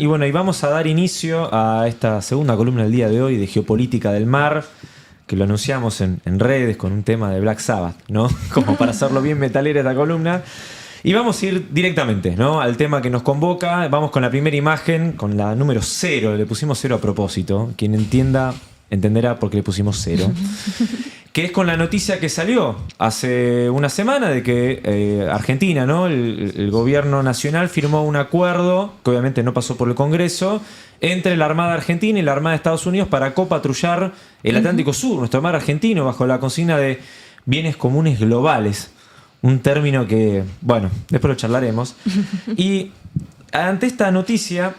Y bueno, y vamos a dar inicio a esta segunda columna del día de hoy de Geopolítica del Mar, que lo anunciamos en redes con un tema de Black Sabbath, ¿no? Como para hacerlo bien metalera esta columna. Y vamos a ir directamente, ¿no?, al tema que nos convoca. Vamos con la primera imagen, con la número 0. Le pusimos 0 a propósito. Quien entienda, entenderá por qué le pusimos 0. Que es con la noticia que salió hace una semana de que Argentina, ¿no?, el gobierno nacional firmó un acuerdo, que obviamente no pasó por el Congreso, entre la Armada Argentina y la Armada de Estados Unidos para copatrullar el Atlántico Sur, nuestro mar argentino, bajo la consigna de bienes comunes globales. Un término que, bueno, después lo charlaremos. Y ante esta noticia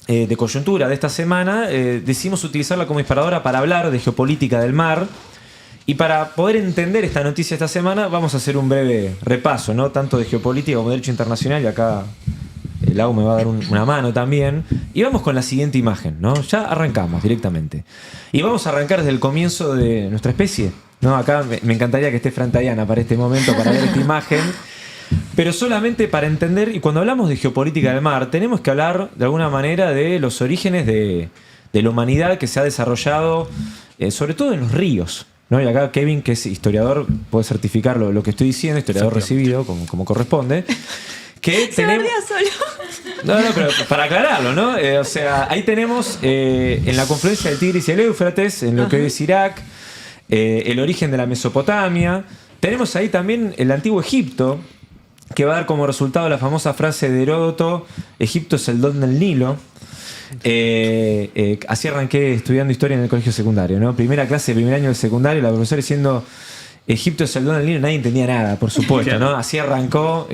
de coyuntura de esta semana, decidimos utilizarla como disparadora para hablar de geopolítica del mar. Y para poder entender esta noticia esta semana, vamos a hacer un breve repaso, ¿no?, tanto de geopolítica como de derecho internacional, y acá Lau me va a dar una mano también. Y vamos con la siguiente imagen, ¿no? Ya arrancamos directamente. Y vamos a arrancar desde el comienzo de nuestra especie, ¿no? Acá me encantaría que esté Fran Tayana para este momento, para ver esta imagen. Pero solamente para entender, y cuando hablamos de geopolítica del mar, tenemos que hablar de alguna manera de los orígenes de la humanidad que se ha desarrollado, sobre todo en los ríos, ¿no? Y acá Kevin, que es historiador, puede certificar lo que estoy diciendo, historiador recibido, como corresponde. Que tenemos... No, pero para aclararlo, ¿no? O sea, ahí tenemos en la confluencia del Tigris y el Éufrates, en lo que hoy es Irak, el origen de la Mesopotamia. Tenemos ahí también el antiguo Egipto, que va a dar como resultado la famosa frase de Heródoto: Egipto es el don del Nilo. Así arranqué estudiando historia en el colegio secundario, ¿no? Primera clase, primer año del secundario, la profesora diciendo Egipto es el don del Nilo, nadie entendía nada, por supuesto, ¿no? Así arrancó,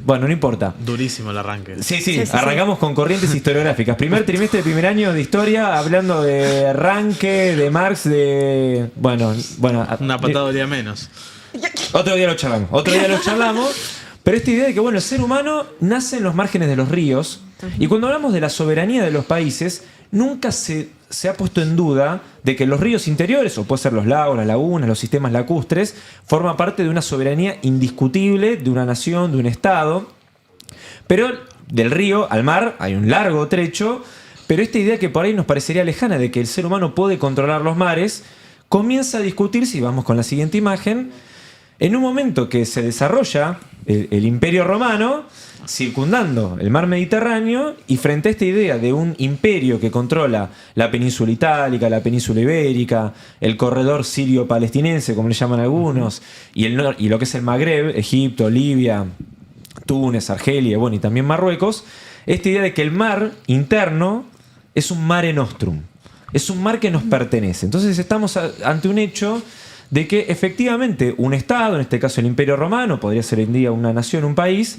bueno, no importa. Durísimo el arranque. Sí, arrancamos con corrientes historiográficas. Primer trimestre de primer año de historia, hablando de arranque, de Marx, de... Bueno. Una patada día menos. Otro día lo charlamos. Pero esta idea de que, bueno, el ser humano nace en los márgenes de los ríos, y cuando hablamos de la soberanía de los países, nunca se ha puesto en duda de que los ríos interiores, o puede ser los lagos, las lagunas, los sistemas lacustres, forman parte de una soberanía indiscutible de una nación, de un estado. Pero del río al mar hay un largo trecho, pero esta idea que por ahí nos parecería lejana de que el ser humano puede controlar los mares, comienza a discutirse, y vamos con la siguiente imagen, en un momento que se desarrolla el Imperio Romano circundando el mar Mediterráneo, y frente a esta idea de un imperio que controla la península itálica, la península ibérica, el corredor sirio-palestinense, como le llaman algunos, y lo que es el Magreb, Egipto, Libia, Túnez, Argelia, bueno, y también Marruecos, esta idea de que el mar interno es un mare nostrum, es un mar que nos pertenece. Entonces estamos ante un hecho de que efectivamente un Estado, en este caso el Imperio Romano, podría ser hoy en día una nación, un país,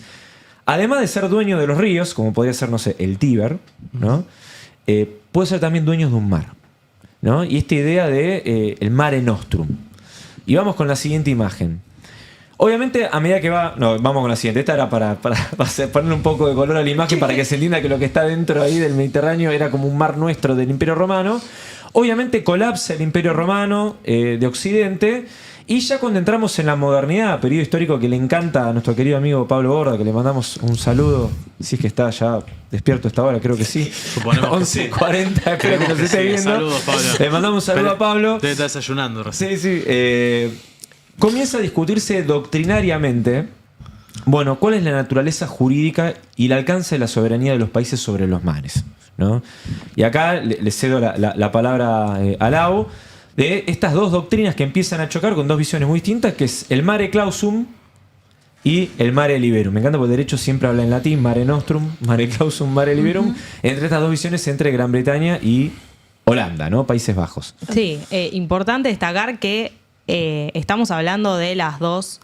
además de ser dueño de los ríos, como podría ser, no sé, el Tíber, ¿no?, puede ser también dueño de un mar, ¿no? Y esta idea de el mare nostrum. Y vamos con la siguiente imagen. Obviamente, a medida que va... No, vamos con la siguiente. Esta era para ponerle un poco de color a la imagen, para que se entienda que lo que está dentro ahí del Mediterráneo era como un mar nuestro del Imperio Romano. Obviamente colapsa el Imperio Romano de Occidente, y ya cuando entramos en la modernidad, periodo histórico que le encanta a nuestro querido amigo Pablo Borda, que le mandamos un saludo, si es que está ya despierto hasta ahora, creo que sí. Suponemos 11:40, espero que nos esté viendo. Saludos, Pablo. Le mandamos un saludo a Pablo. Debe estar desayunando recién. Sí. Comienza a discutirse doctrinariamente, bueno, cuál es la naturaleza jurídica y el alcance de la soberanía de los países sobre los mares, ¿no? Y acá le cedo la palabra a Lau, de estas dos doctrinas que empiezan a chocar con dos visiones muy distintas, que es el mare clausum y el mare liberum. Me encanta porque el derecho siempre habla en latín: mare nostrum, mare clausum, mare liberum. Entre estas dos visiones, entre Gran Bretaña y Holanda, ¿no?, Países Bajos. Sí, importante destacar que estamos hablando de las dos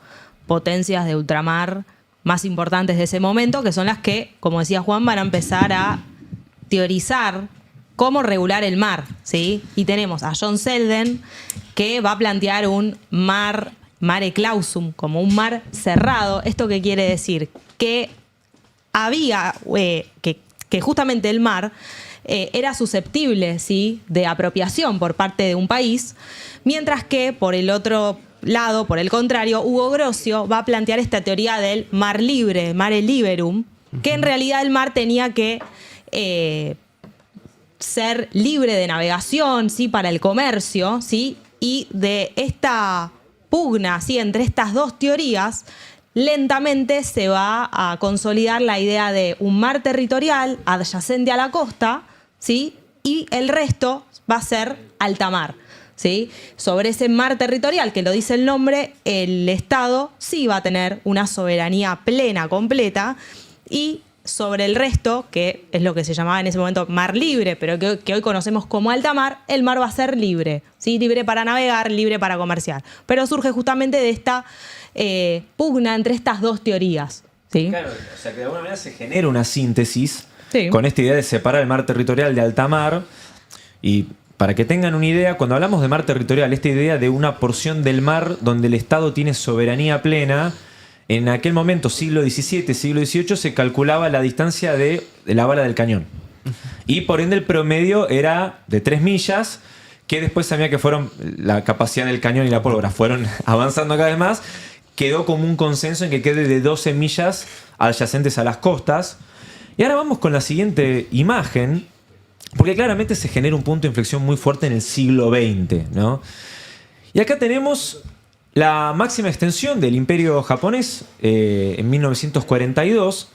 potencias de ultramar más importantes de ese momento, que son las que, como decía Juan, van a empezar a teorizar cómo regular el mar, ¿sí? Y tenemos a John Selden, que va a plantear un mare clausum, como un mar cerrado. ¿Esto qué quiere decir? Que había, que justamente el mar era susceptible, ¿sí?, de apropiación por parte de un país, mientras que por el otro lado, por el contrario, Hugo Grocio va a plantear esta teoría del mar libre, mare liberum, que en realidad el mar tenía que ser libre de navegación, ¿sí? Para el comercio, ¿sí? Y de esta pugna, ¿sí? Entre estas dos teorías, lentamente se va a consolidar la idea de un mar territorial adyacente a la costa, ¿sí? Y el resto va a ser alta mar, ¿sí? Sobre ese mar territorial, que lo dice el nombre, el Estado sí va a tener una soberanía plena, completa, y sobre el resto, que es lo que se llamaba en ese momento mar libre, pero que hoy conocemos como alta mar, el mar va a ser libre, ¿sí? Libre para navegar, libre para comerciar. Pero surge justamente de esta pugna entre estas dos teorías, ¿sí? Claro, o sea que de alguna manera se genera una síntesis, sí, con esta idea de separar el mar territorial de alta mar. Y para que tengan una idea, cuando hablamos de mar territorial, esta idea de una porción del mar donde el Estado tiene soberanía plena. En aquel momento, siglo XVII, siglo XVIII, se calculaba la distancia de la bala del cañón. Y por ende el promedio era de 3 millas, que después sabía que fueron la capacidad del cañón y la pólvora fueron avanzando cada vez más. Quedó como un consenso en que quede de 12 millas adyacentes a las costas. Y ahora vamos con la siguiente imagen, porque claramente se genera un punto de inflexión muy fuerte en el siglo XX, ¿no? Y acá tenemos la máxima extensión del Imperio japonés en 1942.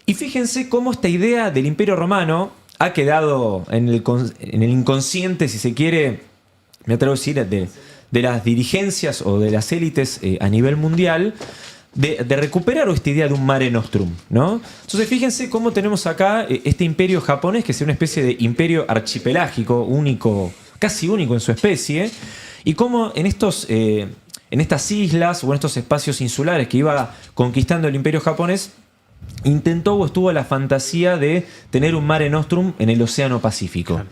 Y fíjense cómo esta idea del Imperio romano ha quedado en el inconsciente, si se quiere, me atrevo a decir, de las dirigencias o de las élites a nivel mundial, de recuperar esta idea de un mare nostrum, ¿no? Entonces fíjense cómo tenemos acá este imperio japonés, que es una especie de imperio archipelágico, único, casi único en su especie, y cómo en estas islas o en estos espacios insulares que iba conquistando el imperio japonés, intentó o estuvo la fantasía de tener un mare nostrum en el Océano Pacífico. Claro.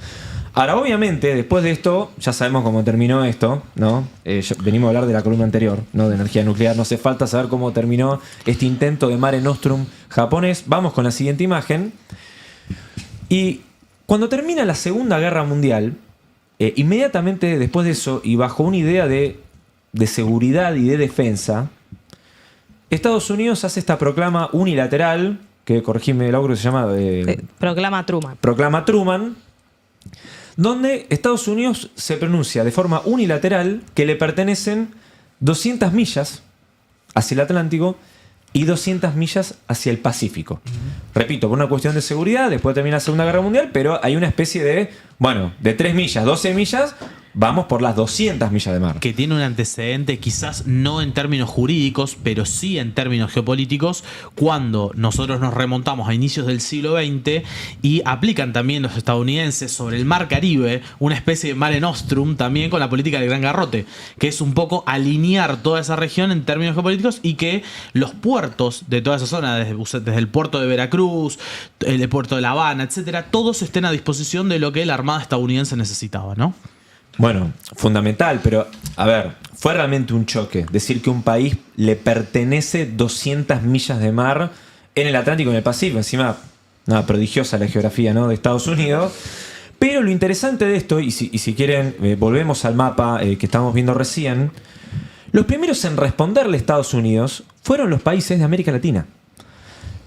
Ahora, obviamente, después de esto, ya sabemos cómo terminó esto, ¿no? Venimos a hablar de la columna anterior, ¿no? De energía nuclear. No hace falta saber cómo terminó este intento de mare nostrum japonés. Vamos con la siguiente imagen. Y cuando termina la Segunda Guerra Mundial, inmediatamente después de eso, y bajo una idea de seguridad y de defensa, Estados Unidos hace esta proclama unilateral, que, corregime, Laura, se llama... Proclama Truman. Proclama Truman, donde Estados Unidos se pronuncia de forma unilateral que le pertenecen 200 millas hacia el Atlántico y 200 millas hacia el Pacífico. Repito, por una cuestión de seguridad, después termina la Segunda Guerra Mundial, pero hay una especie de, de 3 millas, 12 millas, vamos por las 200 millas de mar. Que tiene un antecedente quizás no en términos jurídicos, pero sí en términos geopolíticos, cuando nosotros nos remontamos a inicios del siglo XX y aplican también los estadounidenses sobre el mar Caribe una especie de mare nostrum también con la política del Gran Garrote, que es un poco alinear toda esa región en términos geopolíticos y que los puertos de toda esa zona, desde el puerto de Veracruz, el puerto de La Habana, etcétera, todos estén a disposición de lo que la Armada estadounidense necesitaba, ¿no? Bueno, fundamental, pero a ver, fue realmente un choque decir que un país le pertenece 200 millas de mar en el Atlántico y en el Pacífico. Encima, nada, prodigiosa la geografía, ¿no?, de Estados Unidos. Pero lo interesante de esto, y si quieren, volvemos al mapa que estamos viendo recién, los primeros en responderle a Estados Unidos fueron los países de América Latina,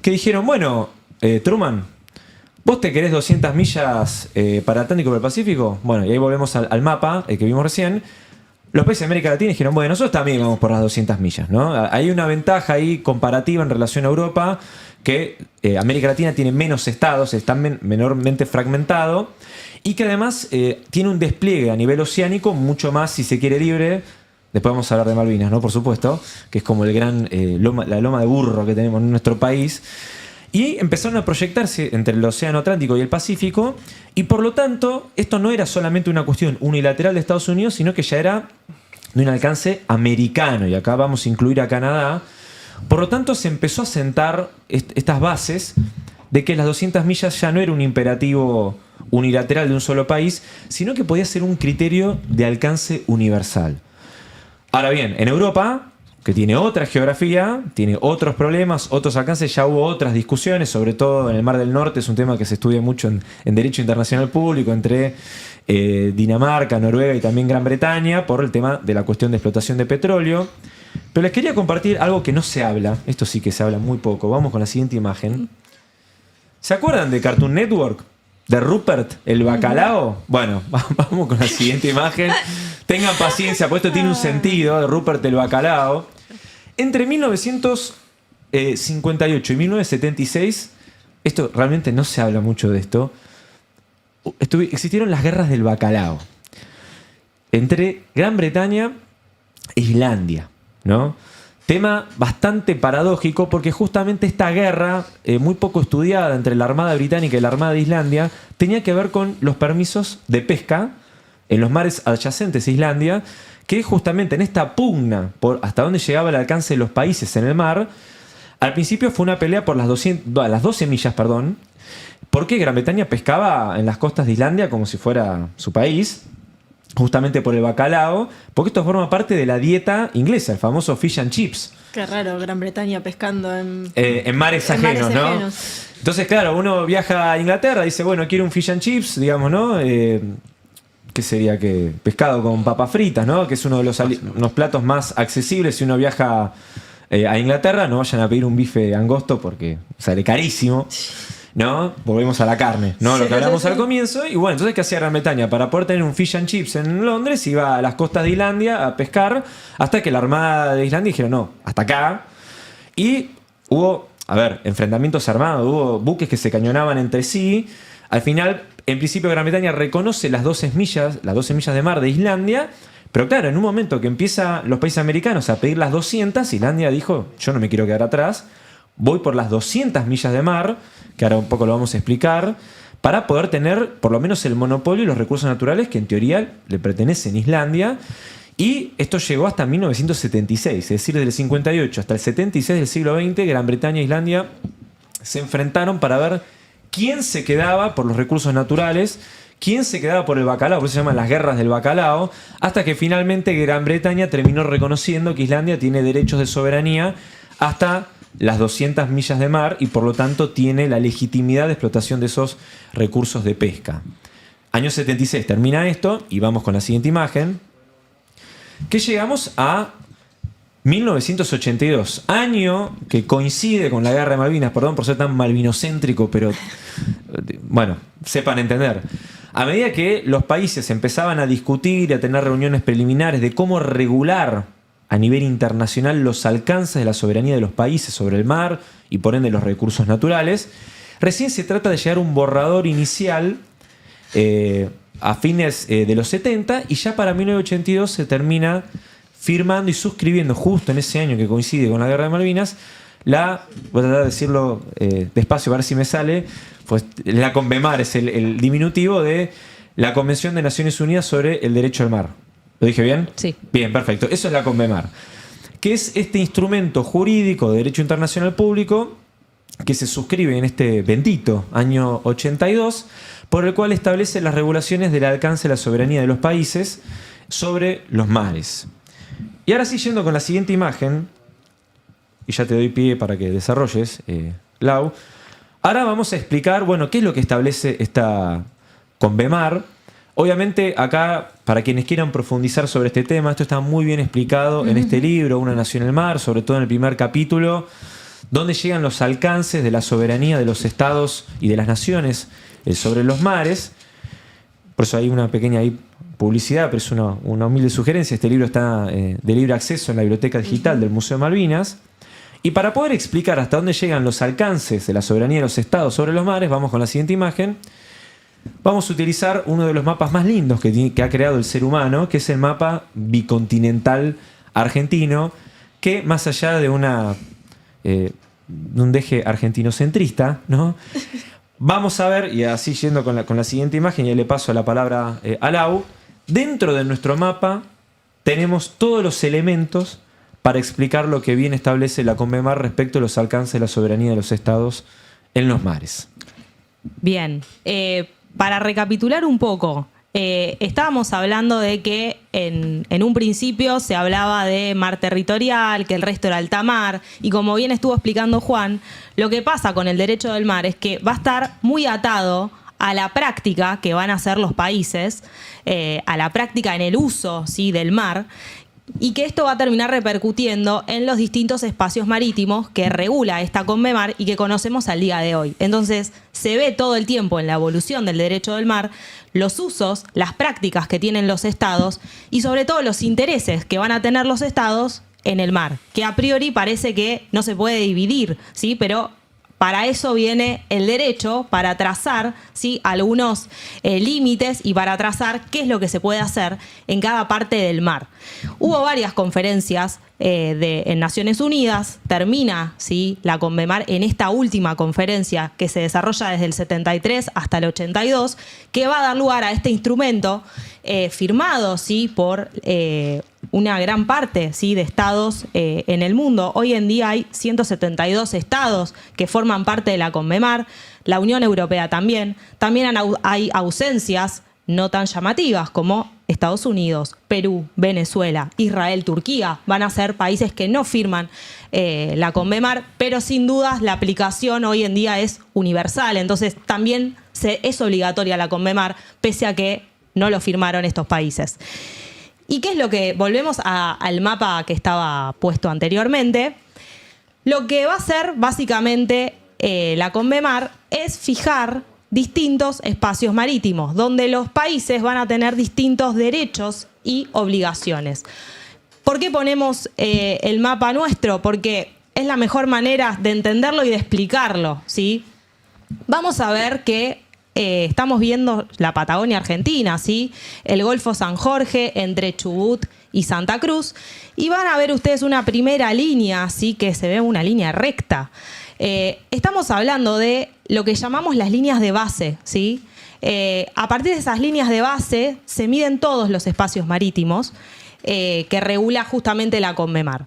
que dijeron, bueno, Truman, ¿vos te querés 200 millas para el Atlántico y el Pacífico? Bueno, y ahí volvemos al mapa que vimos recién. Los países de América Latina dijeron, bueno, nosotros también vamos por las 200 millas, ¿no? Hay una ventaja ahí comparativa en relación a Europa, que América Latina tiene menos estados, está menormente fragmentado, y que además tiene un despliegue a nivel oceánico mucho más, si se quiere, libre. Después vamos a hablar de Malvinas, ¿no? Por supuesto, que es como el gran la loma de burro que tenemos en nuestro país. Y empezaron a proyectarse entre el Océano Atlántico y el Pacífico, y por lo tanto, esto no era solamente una cuestión unilateral de Estados Unidos, sino que ya era de un alcance americano, y acá vamos a incluir a Canadá. Por lo tanto, se empezó a sentar estas bases de que las 200 millas ya no era un imperativo unilateral de un solo país, sino que podía ser un criterio de alcance universal. Ahora bien, en Europa, que tiene otra geografía, tiene otros problemas, otros alcances, ya hubo otras discusiones, sobre todo en el Mar del Norte, es un tema que se estudia mucho en Derecho Internacional Público, entre Dinamarca, Noruega y también Gran Bretaña, por el tema de la cuestión de explotación de petróleo. Pero les quería compartir algo que no se habla, esto sí que se habla muy poco. Vamos con la siguiente imagen. ¿Se acuerdan de Cartoon Network? De Rupert, el bacalao. Bueno, vamos con la siguiente imagen. Tengan paciencia, pues esto tiene un sentido, de Rupert el bacalao. Entre 1958 y 1976, esto realmente no se habla mucho de esto, existieron las guerras del bacalao entre Gran Bretaña e Islandia, ¿no? Tema bastante paradójico porque justamente esta guerra, muy poco estudiada entre la Armada Británica y la Armada de Islandia, tenía que ver con los permisos de pesca en los mares adyacentes a Islandia, que justamente en esta pugna por hasta dónde llegaba el alcance de los países en el mar, al principio fue una pelea por las 12 millas, porque Gran Bretaña pescaba en las costas de Islandia como si fuera su país, justamente por el bacalao, porque esto forma parte de la dieta inglesa, el famoso fish and chips. Qué raro, Gran Bretaña pescando en mares ajenos, ¿no? ajenos. Entonces, claro, uno viaja a Inglaterra, dice, bueno, quiero un fish and chips, digamos, ¿no? ¿Qué sería? Que pescado con papas fritas, ¿no? Que es uno de unos platos más accesibles si uno viaja a Inglaterra. No vayan a pedir un bife angosto porque sale carísimo, ¿no? Volvemos a la carne, ¿no? Lo que hablamos al comienzo. Y bueno, entonces, ¿qué hacía Gran Bretaña? Para poder tener un fish and chips en Londres, iba a las costas de Islandia a pescar, hasta que la Armada de Islandia dijeron, no, hasta acá. Y hubo, enfrentamientos armados, hubo buques que se cañonaban entre sí. Al final, en principio, Gran Bretaña reconoce las 12 millas de mar de Islandia. Pero claro, en un momento que empiezan los países americanos a pedir las 200, Islandia dijo, yo no me quiero quedar atrás, voy por las 200 millas de mar, que ahora un poco lo vamos a explicar, para poder tener por lo menos el monopolio y los recursos naturales que en teoría le pertenecen a Islandia. Y esto llegó hasta 1976, es decir, desde el 58 hasta el 76 del siglo XX, Gran Bretaña e Islandia se enfrentaron para ver quién se quedaba por los recursos naturales, quién se quedaba por el bacalao, por eso se llaman las guerras del bacalao, hasta que finalmente Gran Bretaña terminó reconociendo que Islandia tiene derechos de soberanía hasta las 200 millas de mar y por lo tanto tiene la legitimidad de explotación de esos recursos de pesca. Año 76 termina esto y vamos con la siguiente imagen, que llegamos a 1982, año que coincide con la Guerra de Malvinas. Perdón por ser tan malvinocéntrico, pero bueno, sepan entender. A medida que los países empezaban a discutir y a tener reuniones preliminares de cómo regular a nivel internacional los alcances de la soberanía de los países sobre el mar y por ende los recursos naturales, recién se trata de llegar a un borrador inicial a fines de los 70 y ya para 1982 se termina firmando y suscribiendo justo en ese año que coincide con la Guerra de Malvinas voy a tratar de decirlo despacio a ver si me sale, pues la CONVEMAR es el diminutivo de la Convención de Naciones Unidas sobre el Derecho al Mar. ¿Lo dije bien? Sí. Bien, perfecto. Eso es la CONVEMAR, que es este instrumento jurídico de derecho internacional público que se suscribe en este bendito año 82, por el cual establece las regulaciones del alcance de la soberanía de los países sobre los mares. Y ahora sí, yendo con la siguiente imagen, y ya te doy pie para que desarrolles, Lau. Ahora vamos a explicar, bueno, qué es lo que establece esta CONVEMAR. Obviamente acá, para quienes quieran profundizar sobre este tema, esto está muy bien explicado en este libro, Una nación en el mar, sobre todo en el primer capítulo, donde llegan los alcances de la soberanía de los estados y de las naciones sobre los mares. Por eso hay una pequeña publicidad, pero es una humilde sugerencia. Este libro está de libre acceso en la biblioteca digital del Museo de Malvinas. Y para poder explicar hasta dónde llegan los alcances de la soberanía de los estados sobre los mares, vamos con la siguiente imagen. Vamos a utilizar uno de los mapas más lindos que ha creado el ser humano, que es el mapa bicontinental argentino, que más allá de un deje argentinocentrista, ¿no? Vamos a ver, y así yendo con la siguiente imagen, y le paso la palabra a Lau, dentro de nuestro mapa tenemos todos los elementos para explicar lo que bien establece la CONVEMAR respecto a los alcances de la soberanía de los estados en los mares. Bien, para recapitular un poco, estábamos hablando de que en un principio se hablaba de mar territorial, que el resto era alta mar, y como bien estuvo explicando Juan, lo que pasa con el derecho del mar es que va a estar muy atado a la práctica que van a hacer los países, a la práctica en el uso, ¿sí?, del mar. y que esto va a terminar repercutiendo en los distintos espacios marítimos que regula esta Conmemar y que conocemos al día de hoy. Entonces, se ve todo el tiempo en la evolución del derecho del mar los usos, las prácticas que tienen los estados y sobre todo los intereses que van a tener los estados en el mar, que a priori parece que no se puede dividir, ¿sí? Pero para eso viene el derecho, para trazar, ¿sí?, algunos límites y para trazar qué es lo que se puede hacer en cada parte del mar. Hubo varias conferencias en Naciones Unidas, termina, ¿sí?, la Conmemar en esta última conferencia que se desarrolla desde el 73 hasta el 82, que va a dar lugar a este instrumento firmado, ¿sí?, por una gran parte, ¿sí?, de estados en el mundo. Hoy en día hay 172 estados que forman parte de la Conmemar, la Unión Europea también. También hay ausencias no tan llamativas como Estados Unidos, Perú, Venezuela, Israel, Turquía. Van a ser países que no firman la Conmemar, pero sin dudas la aplicación hoy en día es universal. Entonces también es obligatoria la Conmemar, pese a que no lo firmaron estos países. ¿Y qué es lo que? Volvemos al mapa que estaba puesto anteriormente. Lo que va a hacer básicamente la Conmemar es fijar distintos espacios marítimos, donde los países van a tener distintos derechos y obligaciones. ¿Por qué ponemos el mapa nuestro? Porque es la mejor manera de entenderlo y de explicarlo, ¿sí? Vamos a ver que estamos viendo la Patagonia Argentina, ¿sí?, el Golfo San Jorge entre Chubut y Santa Cruz, y van a ver ustedes una primera línea, ¿sí?, que se ve una línea recta. Estamos hablando de lo que llamamos las líneas de base, ¿sí? A partir de esas líneas de base se miden todos los espacios marítimos que regula justamente la Conmemar.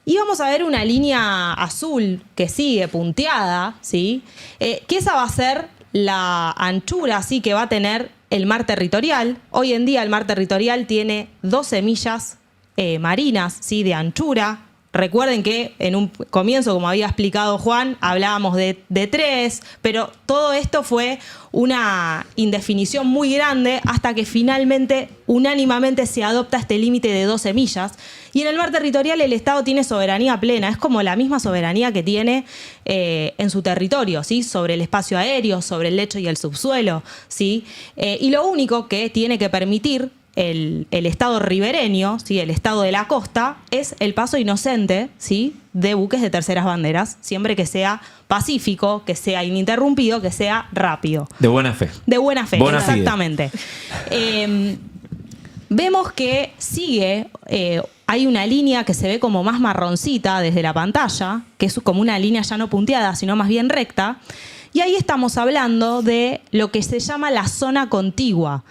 Y vamos a ver una línea azul que sigue punteada, ¿sí?, que esa va a ser la anchura, ¿sí?, que va a tener el mar territorial. Hoy en día el mar territorial tiene 12 millas marinas, ¿sí?, de anchura. Recuerden que en un comienzo, como había explicado Juan, hablábamos de 3, pero todo esto fue una indefinición muy grande hasta que finalmente, unánimemente, se adopta este límite de 12 millas. Y en el mar territorial el Estado tiene soberanía plena, es como la misma soberanía que tiene en su territorio, ¿sí?, sobre el espacio aéreo, sobre el lecho y el subsuelo, ¿sí? Y lo único que tiene que permitir el Estado ribereño, ¿sí?, el Estado de la costa, es el paso inocente, ¿sí?, de buques de terceras banderas, siempre que sea pacífico, que sea ininterrumpido, que sea rápido. De buena fe. De buena fe, Bona exactamente. Vemos que sigue, hay una línea que se ve como más marroncita desde la pantalla, que es como una línea ya no punteada, sino más bien recta, y ahí estamos hablando de lo que se llama la zona contigua.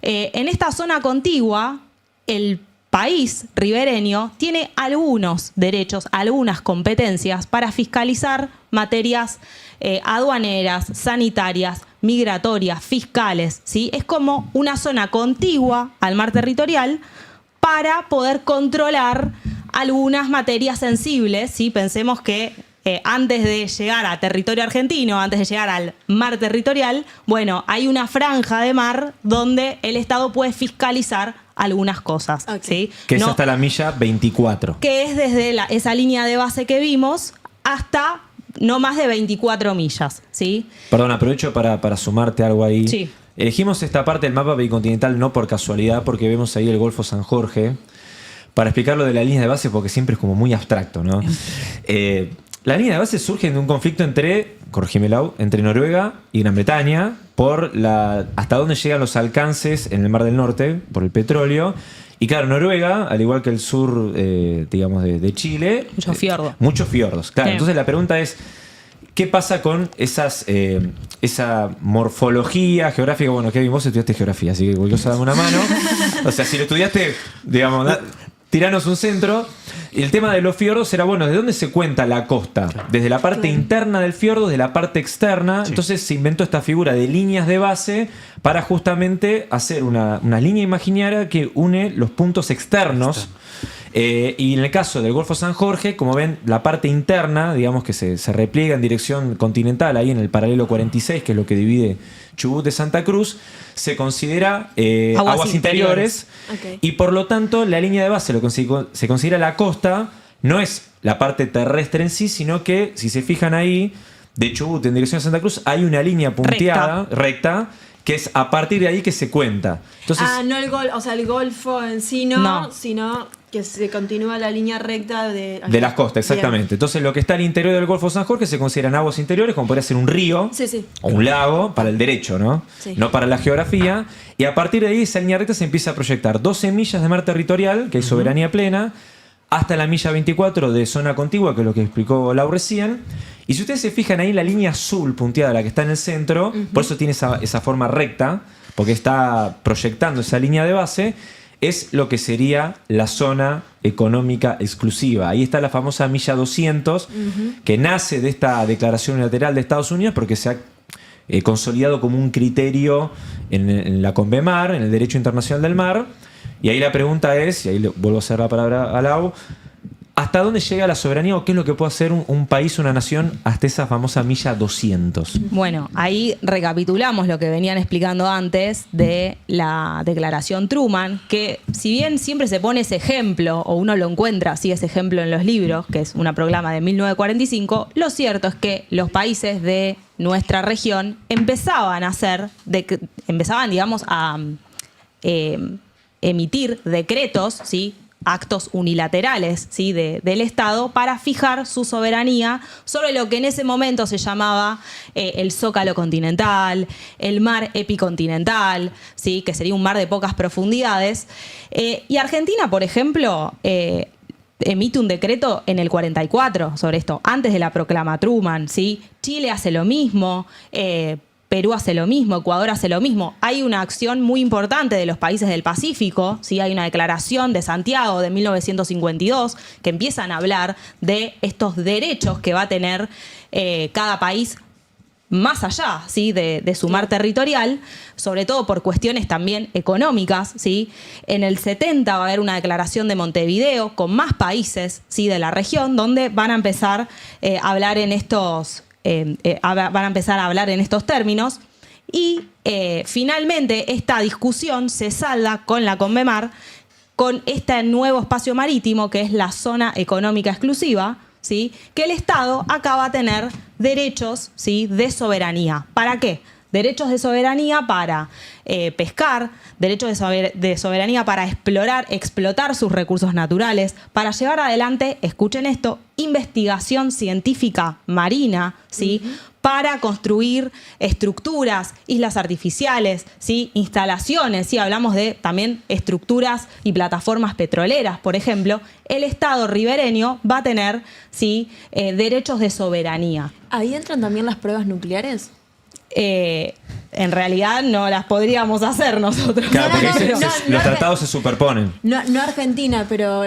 En esta zona contigua, el país ribereño tiene algunos derechos, algunas competencias para fiscalizar materias aduaneras, sanitarias, migratorias, fiscales, ¿sí? Es como una zona contigua al mar territorial para poder controlar algunas materias sensibles, ¿sí? Pensemos que antes de llegar a territorio argentino, antes de llegar al mar territorial, bueno, hay una franja de mar donde el Estado puede fiscalizar algunas cosas, Okay. ¿sí? Que es hasta la milla 24. Que es desde esa línea de base que vimos hasta no más de 24 millas, ¿sí? Perdón, aprovecho para sumarte algo ahí. Sí. Elegimos esta parte del mapa bicontinental no por casualidad, porque vemos ahí el Golfo San Jorge, para explicar lo de la línea de base, porque siempre es como muy abstracto, ¿no? La línea de base surge de un conflicto corregime Lau, entre Noruega y Gran Bretaña por hasta dónde llegan los alcances en el Mar del Norte por el petróleo. Y claro, Noruega, al igual que el sur, digamos, de Chile... Muchos fiordos. Muchos fiordos, claro. Sí. Entonces la pregunta es, ¿qué pasa con esa morfología geográfica? Bueno, Kevin, vos estudiaste geografía, así que cualquier cosa dame una mano. O sea, si lo estudiaste, digamos, tiranos un centro. Y el tema de los fiordos era, bueno, ¿de dónde se cuenta la costa? Desde la parte interna del fiordo, de la parte externa. Sí. Entonces se inventó esta figura de líneas de base para justamente hacer una línea imaginaria que une los puntos externos Y en el caso del Golfo San Jorge, como ven, la parte interna, digamos que se repliega en dirección continental, ahí en el paralelo 46, que es lo que divide Chubut de Santa Cruz, se considera aguas interiores. Ok. Y por lo tanto, la línea de base se considera la costa, no es la parte terrestre en sí, sino que, si se fijan ahí, de Chubut en dirección a Santa Cruz, hay una línea punteada, recta, que es a partir de ahí que se cuenta. Entonces, no el golfo en sí No. sino que se continúa la línea recta de de las costas, exactamente. Bien. Entonces, lo que está al interior del Golfo San Jorge se consideran aguas interiores, como podría ser un río Sí. o un lago, para el derecho, ¿no? Sí. No para la geografía. Y a partir de ahí, esa línea recta se empieza a proyectar 12 millas de mar territorial, que hay soberanía plena, hasta la milla 24 de zona contigua, que es lo que explicó Lau recién. Y si ustedes se fijan ahí, la línea azul punteada, la que está en el centro, por eso tiene esa forma recta, porque está proyectando esa línea de base, es lo que sería la zona económica exclusiva. Ahí está la famosa milla 200, que nace de esta declaración unilateral de Estados Unidos, porque se ha consolidado como un criterio en la Convemar, en el derecho internacional del mar. Y ahí la pregunta es, y ahí le vuelvo a hacer la palabra a Lau, ¿hasta dónde llega la soberanía o qué es lo que puede hacer un país, una nación, hasta esa famosa milla 200? Bueno, ahí recapitulamos lo que venían explicando antes de la declaración Truman, que si bien siempre se pone ese ejemplo, o uno lo encuentra así, ese ejemplo en los libros, que es una proclama de 1945, lo cierto es que los países de nuestra región empezaban, digamos, a emitir decretos, ¿sí?, actos unilaterales, ¿sí?, del Estado para fijar su soberanía sobre lo que en ese momento se llamaba el Zócalo continental, el mar epicontinental, ¿sí?, que sería un mar de pocas profundidades. Y Argentina, por ejemplo, emite un decreto en el 44 sobre esto, antes de la proclama Truman, ¿sí? Chile hace lo mismo, Perú hace lo mismo, Ecuador hace lo mismo. Hay una acción muy importante de los países del Pacífico, ¿sí? Hay una declaración de Santiago de 1952 que empiezan a hablar de estos derechos que va a tener cada país más allá, ¿sí?, de su mar territorial, sobre todo por cuestiones también económicas, ¿sí? En el 70 va a haber una declaración de Montevideo con más países, ¿sí?, de la región, donde van a empezar a hablar en estos términos. Y finalmente esta discusión se salda con la Convemar, con este nuevo espacio marítimo que es la zona económica exclusiva, ¿sí?, que el Estado acá va a tener derechos, ¿sí?, de soberanía. ¿Para qué? Derechos de soberanía para pescar, derechos de soberanía para explotar sus recursos naturales, para llevar adelante, escuchen esto, investigación científica marina, ¿sí?, para construir estructuras, islas artificiales, ¿sí?, instalaciones, ¿sí?, hablamos de también estructuras y plataformas petroleras, por ejemplo. El Estado ribereño va a tener, ¿sí?, derechos de soberanía. ¿Ahí entran también las pruebas nucleares? En realidad no las podríamos hacer nosotros. Claro, porque no, los tratados se superponen. No Argentina, pero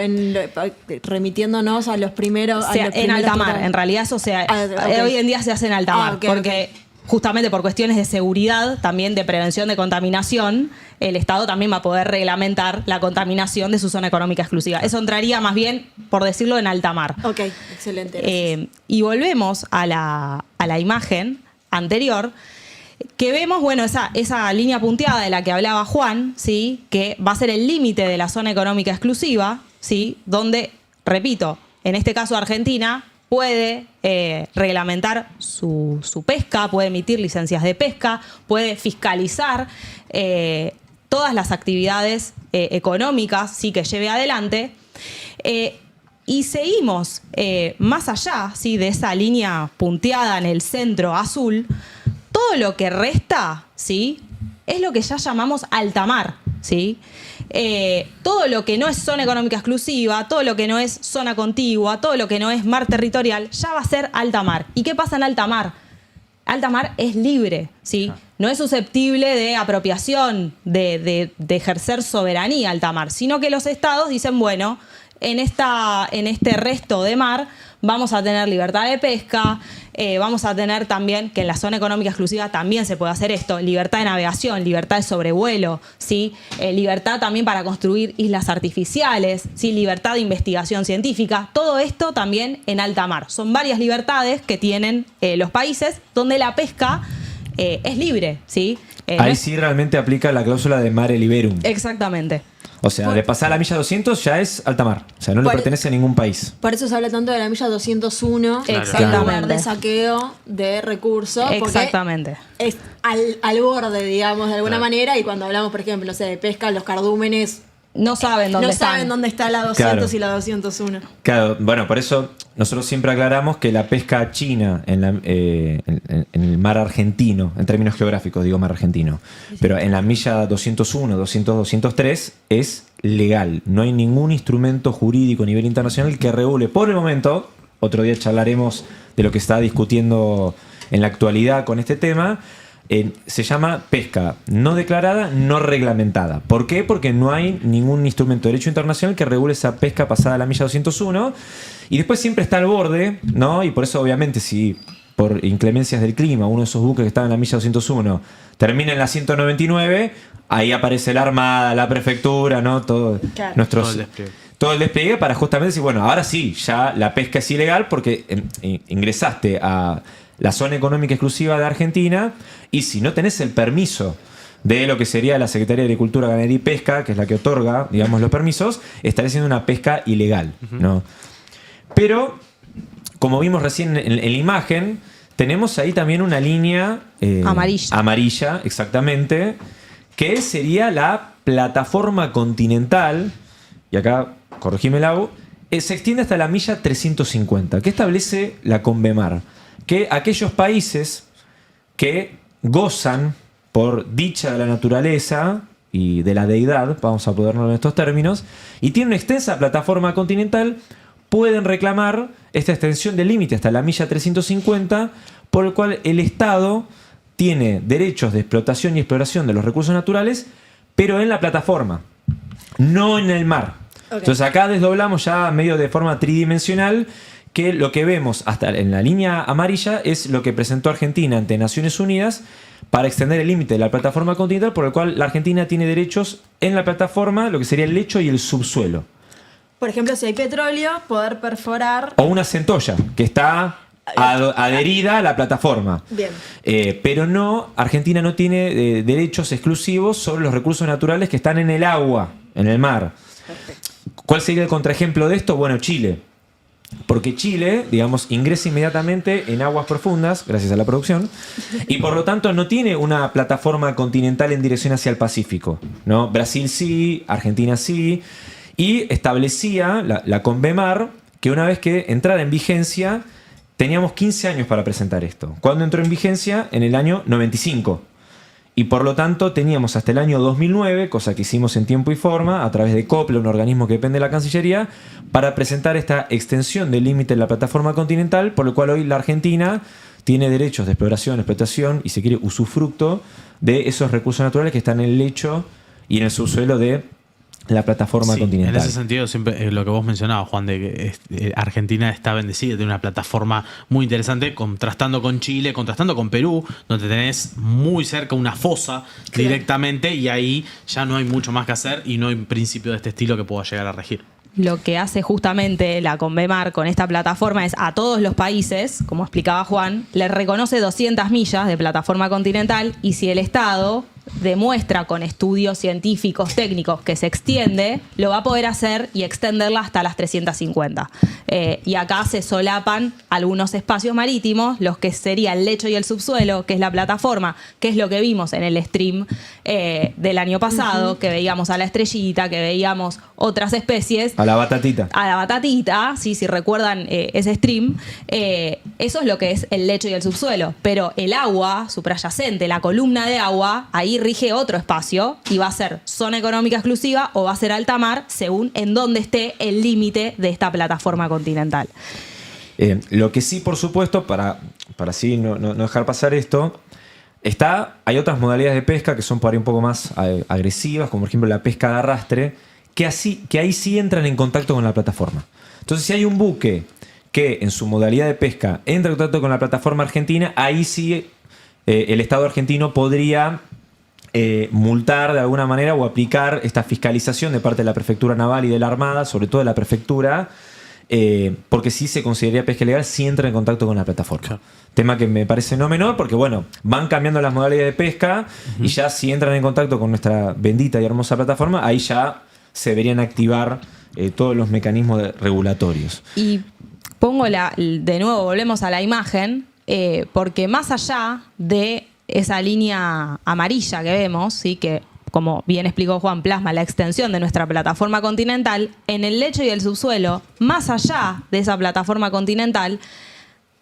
remitiéndonos a los primeros... En alta mar, en realidad eso okay. Hoy en día se hace en alta mar, Okay, porque justamente por cuestiones de seguridad, también de prevención de contaminación, el Estado también va a poder reglamentar la contaminación de su zona económica exclusiva. Eso entraría más bien, por decirlo, en alta mar. Ok, excelente. Y volvemos a la imagen anterior, que vemos, bueno, esa línea punteada de la que hablaba Juan, ¿sí?, que va a ser el límite de la zona económica exclusiva, ¿sí?, donde, repito, en este caso Argentina puede reglamentar su pesca, puede emitir licencias de pesca, puede fiscalizar todas las actividades económicas, ¿sí?, que lleve adelante. Y seguimos más allá, ¿sí?, de esa línea punteada en el centro azul. Todo lo que resta, ¿sí?, es lo que ya llamamos alta mar, ¿sí? Todo lo que no es zona económica exclusiva, todo lo que no es zona contigua, todo lo que no es mar territorial, ya va a ser alta mar. ¿Y qué pasa en alta mar? Alta mar es libre, ¿sí? No es susceptible de apropiación, de ejercer soberanía alta mar, sino que los estados dicen, bueno, en este resto de mar vamos a tener libertad de pesca, vamos a tener también, que en la zona económica exclusiva también se puede hacer esto, libertad de navegación, libertad de sobrevuelo, ¿sí? Libertad también para construir islas artificiales, ¿sí? Libertad de investigación científica, todo esto también en alta mar. Son varias libertades que tienen los países donde la pesca es libre, ¿sí? Ahí sí realmente aplica la cláusula de mare liberum. Exactamente. O sea, de pasar a la milla 200 ya es alta mar. O sea, no le pertenece a ningún país. Por eso se habla tanto de la milla 201, Exactamente. en lugar de saqueo de recursos. Exactamente. Porque es al borde, digamos, de alguna manera. Y cuando hablamos, por ejemplo, no sé, de pesca, los cardúmenes No saben dónde no están. saben dónde está la 200 Claro. y la 201. Claro, bueno, por eso nosotros siempre aclaramos que la pesca china en el mar argentino, en términos geográficos digo mar argentino, pero en la milla 201, 200, 203 es legal. No hay ningún instrumento jurídico a nivel internacional que regule por el momento. Otro día charlaremos de lo que está discutiendo en la actualidad con este tema. Se llama pesca no declarada, no reglamentada. ¿Por qué? Porque no hay ningún instrumento de derecho internacional que regule esa pesca pasada a la milla 201. Y después siempre está al borde, ¿no? Y por eso, obviamente, si por inclemencias del clima uno de esos buques que estaban en la milla 201 termina en la 199, ahí aparece la Armada, la Prefectura, ¿no? Todo, Claro. nuestros, Todo el despliegue. todo el despliegue para justamente decir, bueno, ahora sí, ya la pesca es ilegal porque ingresaste a la zona económica exclusiva de Argentina, y si no tenés el permiso de lo que sería la Secretaría de Agricultura, Ganadería y Pesca, que es la que otorga, digamos, los permisos, estaría haciendo una pesca ilegal, ¿no? Pero, como vimos recién en la imagen, tenemos ahí también una línea amarilla, exactamente, que sería la plataforma continental, y acá, corregime Lau, se extiende hasta la milla 350, que establece la Convemar, que aquellos países que gozan por dicha de la naturaleza y de la deidad, vamos a ponerlo en estos términos, y tienen una extensa plataforma continental, pueden reclamar esta extensión del límite hasta la milla 350, por el cual el Estado tiene derechos de explotación y exploración de los recursos naturales, pero en la plataforma, no en el mar. Ok. Entonces acá desdoblamos ya medio de forma tridimensional que lo que vemos hasta en la línea amarilla es lo que presentó Argentina ante Naciones Unidas para extender el límite de la plataforma continental, por el cual la Argentina tiene derechos en la plataforma, lo que sería el lecho y el subsuelo. Por ejemplo, si hay petróleo, poder perforar. O una centolla, que está adherida a la plataforma. Bien. Pero no, Argentina no tiene derechos exclusivos sobre los recursos naturales que están en el agua, en el mar. Perfecto. ¿Cuál sería el contraejemplo de esto? Bueno, Chile. Porque Chile, digamos, ingresa inmediatamente en aguas profundas, gracias a la producción, y por lo tanto no tiene una plataforma continental en dirección hacia el Pacífico, ¿no? Brasil sí, Argentina sí, y establecía la Convemar que una vez que entrara en vigencia, teníamos 15 años para presentar esto. ¿Cuándo entró en vigencia? En el año 95. Y por lo tanto teníamos hasta el año 2009, cosa que hicimos en tiempo y forma, a través de COPLA, un organismo que depende de la Cancillería, para presentar esta extensión del límite de la plataforma continental, por lo cual hoy la Argentina tiene derechos de exploración, explotación y, si quiere, usufructo de esos recursos naturales que están en el lecho y en el subsuelo de la plataforma Sí, continental. en ese sentido, siempre lo que vos mencionabas, Juan, de que Argentina está bendecida, tiene una plataforma muy interesante, contrastando con Chile, contrastando con Perú, donde tenés muy cerca una fosa directamente, y ahí ya no hay mucho más que hacer y no hay un principio de este estilo que pueda llegar a regir. Lo que hace justamente la Convemar con esta plataforma es a todos los países, como explicaba Juan, le reconoce 200 millas de plataforma continental, y si el Estado demuestra con estudios científicos, técnicos, que se extiende, lo va a poder hacer y extenderla hasta las 350. Y acá se solapan algunos espacios marítimos, los que sería el lecho y el subsuelo, que es la plataforma, que es lo que vimos en el stream del año pasado, que veíamos a la estrellita, que veíamos otras especies. A la batatita. A la batatita, sí, si recuerdan ese stream, eso es lo que es el lecho y el subsuelo. Pero el agua suprayacente, la columna de agua, ahí rige otro espacio y va a ser zona económica exclusiva o va a ser alta mar, según en dónde esté el límite de esta plataforma continental. Lo que sí, por supuesto, para así no dejar pasar esto, hay otras modalidades de pesca que son por ahí un poco más agresivas, como por ejemplo la pesca de arrastre, que ahí sí entran en contacto con la plataforma. Entonces, si hay un buque que en su modalidad de pesca entra en contacto con la plataforma argentina, ahí sí el Estado argentino podría multar de alguna manera o aplicar esta fiscalización de parte de la Prefectura Naval y de la Armada, sobre todo de la Prefectura, porque sí se consideraría pesca ilegal si entra en contacto con la plataforma. Claro. Tema que me parece no menor porque, bueno, van cambiando las modalidades de pesca y ya si entran en contacto con nuestra bendita y hermosa plataforma, ahí ya se deberían activar todos los mecanismos regulatorios. Y pongo de nuevo, volvemos a la imagen, porque más allá de esa línea amarilla que vemos, ¿sí? Que como bien explicó Juan, plasma la extensión de nuestra plataforma continental, en el lecho y el subsuelo, más allá de esa plataforma continental,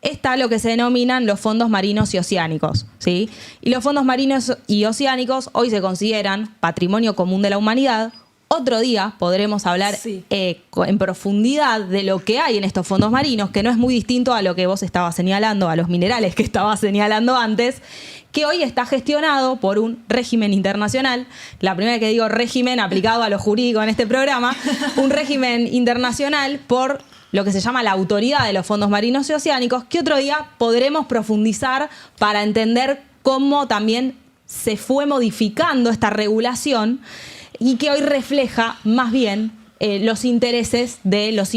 está lo que se denominan los fondos marinos y oceánicos, ¿sí? Y los fondos marinos y oceánicos hoy se consideran patrimonio común de la humanidad. Otro día podremos hablar en profundidad de lo que hay en estos fondos marinos, que no es muy distinto a lo que vos estabas señalando, a los minerales que estabas señalando antes, que hoy está gestionado por un régimen internacional. La primera vez que digo régimen aplicado a lo jurídico en este programa, un régimen internacional por lo que se llama la Autoridad de los Fondos Marinos y Oceánicos, que otro día podremos profundizar para entender cómo también se fue modificando esta regulación y que hoy refleja más bien los intereses de los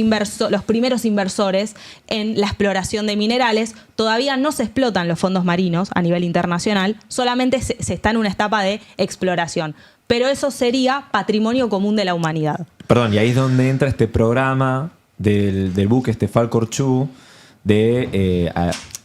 primeros inversores en la exploración de minerales. Todavía no se explotan los fondos marinos a nivel internacional, solamente se está en una etapa de exploración. Pero eso sería patrimonio común de la humanidad. Perdón, y ahí es donde entra este programa del buque Falcorchu de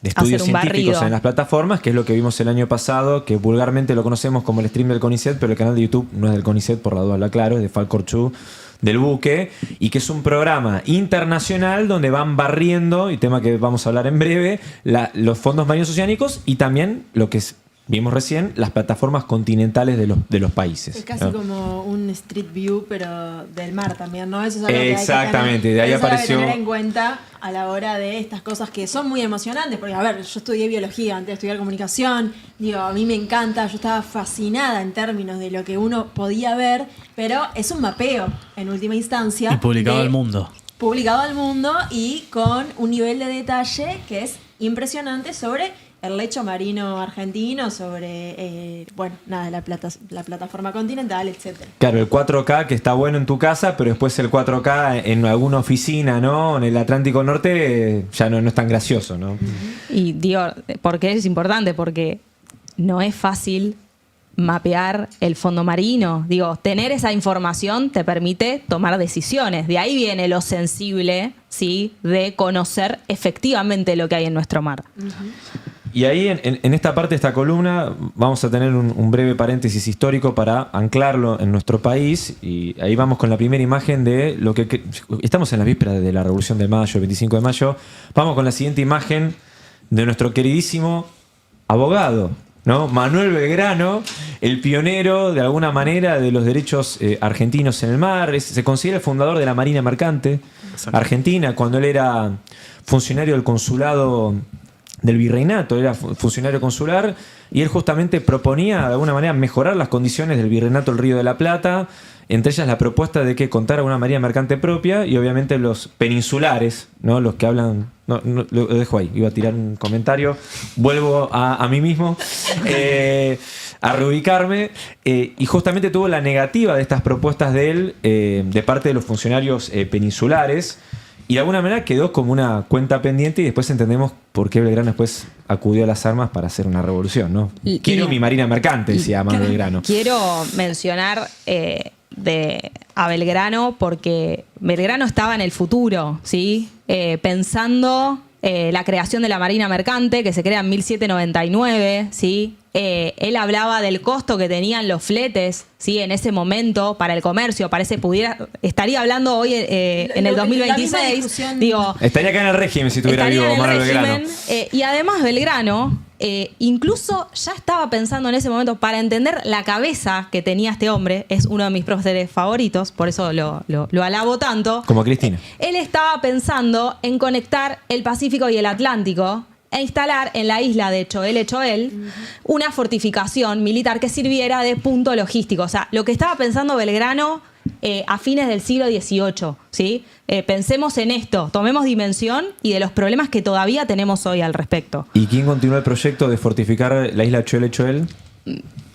estudios científicos en las plataformas, que es lo que vimos el año pasado, que vulgarmente lo conocemos como el stream del CONICET, pero el canal de YouTube no es del CONICET, por la duda lo aclaro, es de Falcorchu, del buque, y que es un programa internacional donde van barriendo, y tema que vamos a hablar en breve, los fondos marinos oceánicos y también lo que vimos recién, las plataformas continentales de los países. Es casi como un Street View, pero del mar también, ¿no? Eso es algo que exactamente, hay que de ahí eso apareció. hay que tener en cuenta a la hora de estas cosas que son muy emocionantes, porque a ver, yo estudié biología antes de estudiar comunicación, digo, a mí me encanta, yo estaba fascinada en términos de lo que uno podía ver, pero es un mapeo en última instancia. Y publicado al mundo. Publicado al mundo y con un nivel de detalle que es impresionante sobre el lecho marino argentino, sobre, la plataforma continental, etc. Claro, el 4K que está bueno en tu casa, pero después el 4K en alguna oficina, ¿no? En el Atlántico Norte ya no es tan gracioso, ¿no? Y digo, ¿por qué es importante? Porque no es fácil mapear el fondo marino. Digo, tener esa información te permite tomar decisiones. De ahí viene lo sensible, ¿sí? De conocer efectivamente lo que hay en nuestro mar. Y ahí en esta parte de esta columna vamos a tener un breve paréntesis histórico para anclarlo en nuestro país, y ahí vamos con la primera imagen de lo que estamos en las vísperas de la Revolución de Mayo, el 25 de mayo. Vamos con la siguiente imagen de nuestro queridísimo abogado, ¿no? Manuel Belgrano, el pionero de alguna manera de los derechos argentinos en el mar. Se considera el fundador de la Marina Mercante Argentina, cuando él era funcionario del consulado del virreinato, era funcionario consular, y él justamente proponía de alguna manera mejorar las condiciones del virreinato del Río de la Plata, entre ellas la propuesta de que contara una marina mercante propia, y obviamente los peninsulares, ¿no? Los que hablan, no, lo dejo ahí, iba a tirar un comentario, vuelvo a mí mismo, a reubicarme, y justamente tuvo la negativa de estas propuestas de él, de parte de los funcionarios peninsulares. Y de alguna manera quedó como una cuenta pendiente, y después entendemos por qué Belgrano después acudió a las armas para hacer una revolución, ¿no? Quiero mi marina mercante, decía Manuel Belgrano. Quiero mencionar a Belgrano porque Belgrano estaba en el futuro, ¿sí? Pensando la creación de la marina mercante, que se crea en 1799, ¿sí? Él hablaba del costo que tenían los fletes, ¿sí? En ese momento para el comercio. Estaría hablando hoy en el 2026. Digo, estaría acá en el régimen si tuviera vivo Manuel Belgrano. Y además Belgrano incluso ya estaba pensando en ese momento, para entender la cabeza que tenía este hombre. Es uno de mis próceres favoritos, por eso lo alabo tanto. Como Cristina. Él estaba pensando en conectar el Pacífico y el Atlántico e instalar en la isla de Choel una fortificación militar que sirviera de punto logístico. O sea, lo que estaba pensando Belgrano a fines del siglo XVIII, ¿sí? Pensemos en esto, tomemos dimensión y de los problemas que todavía tenemos hoy al respecto. ¿Y quién continuó el proyecto de fortificar la isla Choel?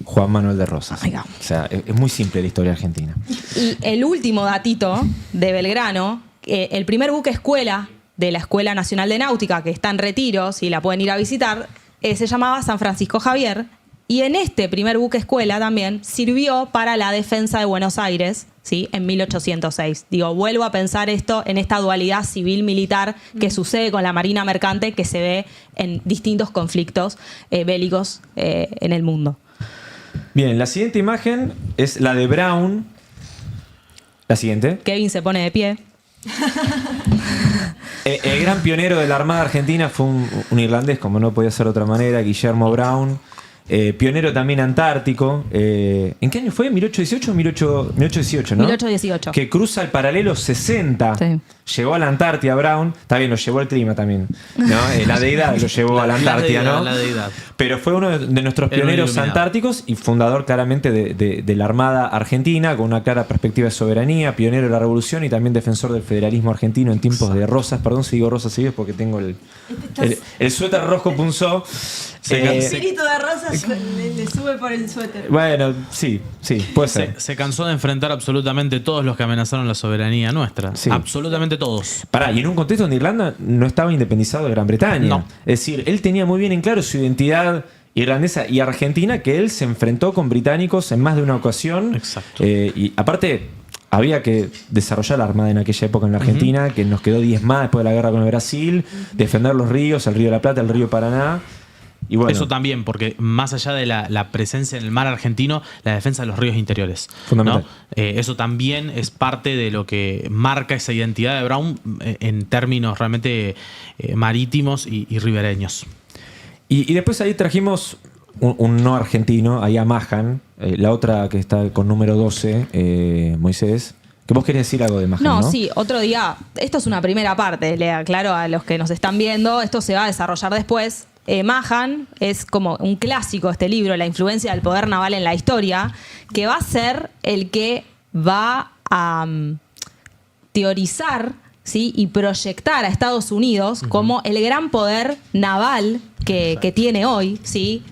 Juan Manuel de Rosas. Ahí va. O sea, es muy simple la historia argentina. Y el último datito de Belgrano, el primer buque escuela de la Escuela Nacional de Náutica, que está en retiro, si la pueden ir a visitar, se llamaba San Francisco Javier. Y en este primer buque escuela también sirvió para la defensa de Buenos Aires, ¿sí? En 1806. Digo, vuelvo a pensar esto en esta dualidad civil-militar que sucede con la Marina Mercante, que se ve en distintos conflictos bélicos en el mundo. Bien, la siguiente imagen es la de Brown. La siguiente. Kevin se pone de pie. El gran pionero de la Armada Argentina fue un irlandés, como no podía ser de otra manera, Guillermo Brown. Pionero también antártico. ¿En qué año fue? ¿1818 o 1818, no? 1818. Que cruza el paralelo 60. Sí. Llegó a la Antártida, Brown. Está bien, lo llevó el clima también, ¿no? La deidad lo llevó a la Antártida, ¿no? La deidad. Pero fue uno de nuestros Era un pioneros iluminado. antárticos y fundador claramente de la Armada Argentina, con una clara perspectiva de soberanía, pionero de la revolución y también defensor del federalismo argentino en tiempos de Rosas. Perdón si digo Rosas seguidos porque tengo el suéter rojo punzó. El espíritu de Rosas le sube por el suéter. Bueno, sí, puede ser. Se cansó de enfrentar absolutamente todos los que amenazaron la soberanía nuestra. Sí. Absolutamente todos. Pará, y en un contexto donde Irlanda no estaba independizado de Gran Bretaña. No. Es decir, él tenía muy bien en claro su identidad irlandesa y argentina, que él se enfrentó con británicos en más de una ocasión. Exacto. Y aparte, había que desarrollar la armada en aquella época en la Argentina, que nos quedó diezmada después de la guerra con el Brasil, defender los ríos, el río de la Plata, el río Paraná. Y bueno, Eso también, porque más allá de la presencia en el mar argentino, la defensa de los ríos interiores. Fundamental. ¿no? Eso también es parte de lo que marca esa identidad de Brown en términos realmente marítimos y ribereños. y después ahí trajimos un no argentino, ahí a Mahan, la otra que está con número 12, Moisés. Que vos querés decir algo de Mahan, ¿no? No, sí, otro día. Esto es una primera parte, le aclaro a los que nos están viendo. Esto se va a desarrollar después. Mahan es como un clásico este libro, La influencia del poder naval en la historia, que va a ser el que va a teorizar, ¿sí? Y proyectar a Estados Unidos como el gran poder naval que tiene hoy, ¿sí?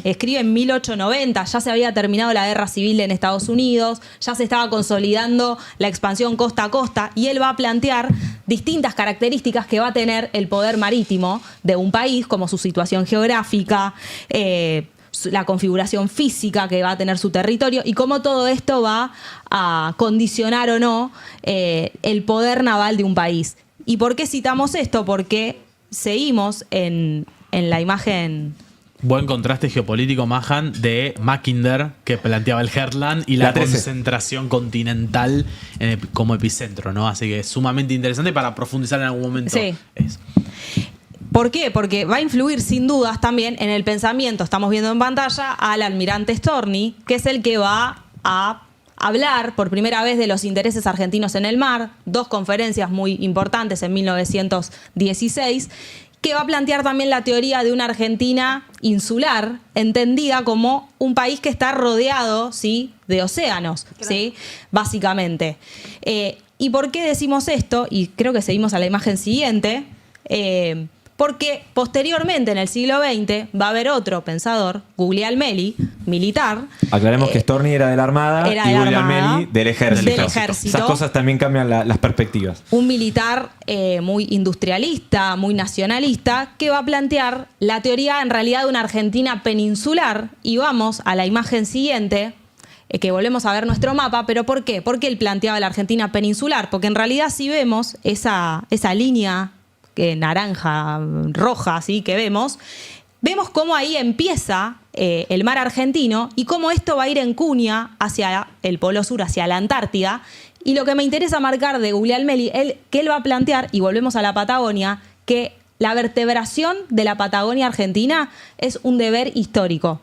Escribe en 1890, ya se había terminado la guerra civil en Estados Unidos, ya se estaba consolidando la expansión costa a costa, y él va a plantear distintas características que va a tener el poder marítimo de un país, como su situación geográfica, la configuración física que va a tener su territorio y cómo todo esto va a condicionar o no el poder naval de un país. ¿Y por qué citamos esto? Porque seguimos en la imagen. Buen contraste geopolítico, Mahan, de Mackinder, que planteaba el Heartland y la La 13. concentración continental como epicentro, ¿no? Así que es sumamente interesante para profundizar en algún momento. Sí. Eso. ¿Por qué? Porque va a influir sin dudas también en el pensamiento, estamos viendo en pantalla, al almirante Storni, que es el que va a hablar por primera vez de los intereses argentinos en el mar, 2 conferencias muy importantes en 1916, que va a plantear también la teoría de una Argentina insular, entendida como un país que está rodeado, ¿sí?, de océanos, ¿sí?, básicamente. ¿Y por qué decimos esto? Y creo que seguimos a la imagen siguiente. Porque posteriormente, en el siglo XX, va a haber otro pensador, Guglielmelli, militar. Aclaremos que Storni era de la Armada Era y de la Guglielmelli Armada, del Ejército. del Ejército. Esas cosas también cambian las perspectivas. Un militar muy industrialista, muy nacionalista, que va a plantear la teoría en realidad de una Argentina peninsular. Y vamos a la imagen siguiente, que volvemos a ver nuestro mapa. ¿Pero por qué? Porque él planteaba la Argentina peninsular. Porque en realidad si vemos esa línea naranja, roja, así que vemos cómo ahí empieza el mar argentino y cómo esto va a ir en cuña hacia el polo sur, hacia la Antártida. Y lo que me interesa marcar de Guglielmelli, que él va a plantear, y volvemos a la Patagonia, que la vertebración de la Patagonia argentina es un deber histórico.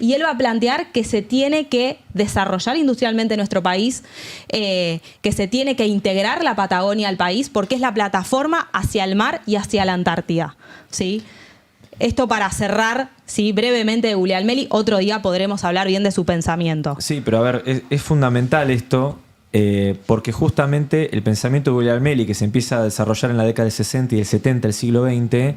Y él va a plantear que se tiene que desarrollar industrialmente nuestro país, que se tiene que integrar la Patagonia al país, porque es la plataforma hacia el mar y hacia la Antártida, ¿sí? Esto para cerrar, ¿sí?, brevemente de Guglielmelli. Otro día podremos hablar bien de su pensamiento. Sí, pero a ver, es fundamental esto, porque justamente el pensamiento de Guglielmelli, que se empieza a desarrollar en la década del 60 y del 70 del siglo XX,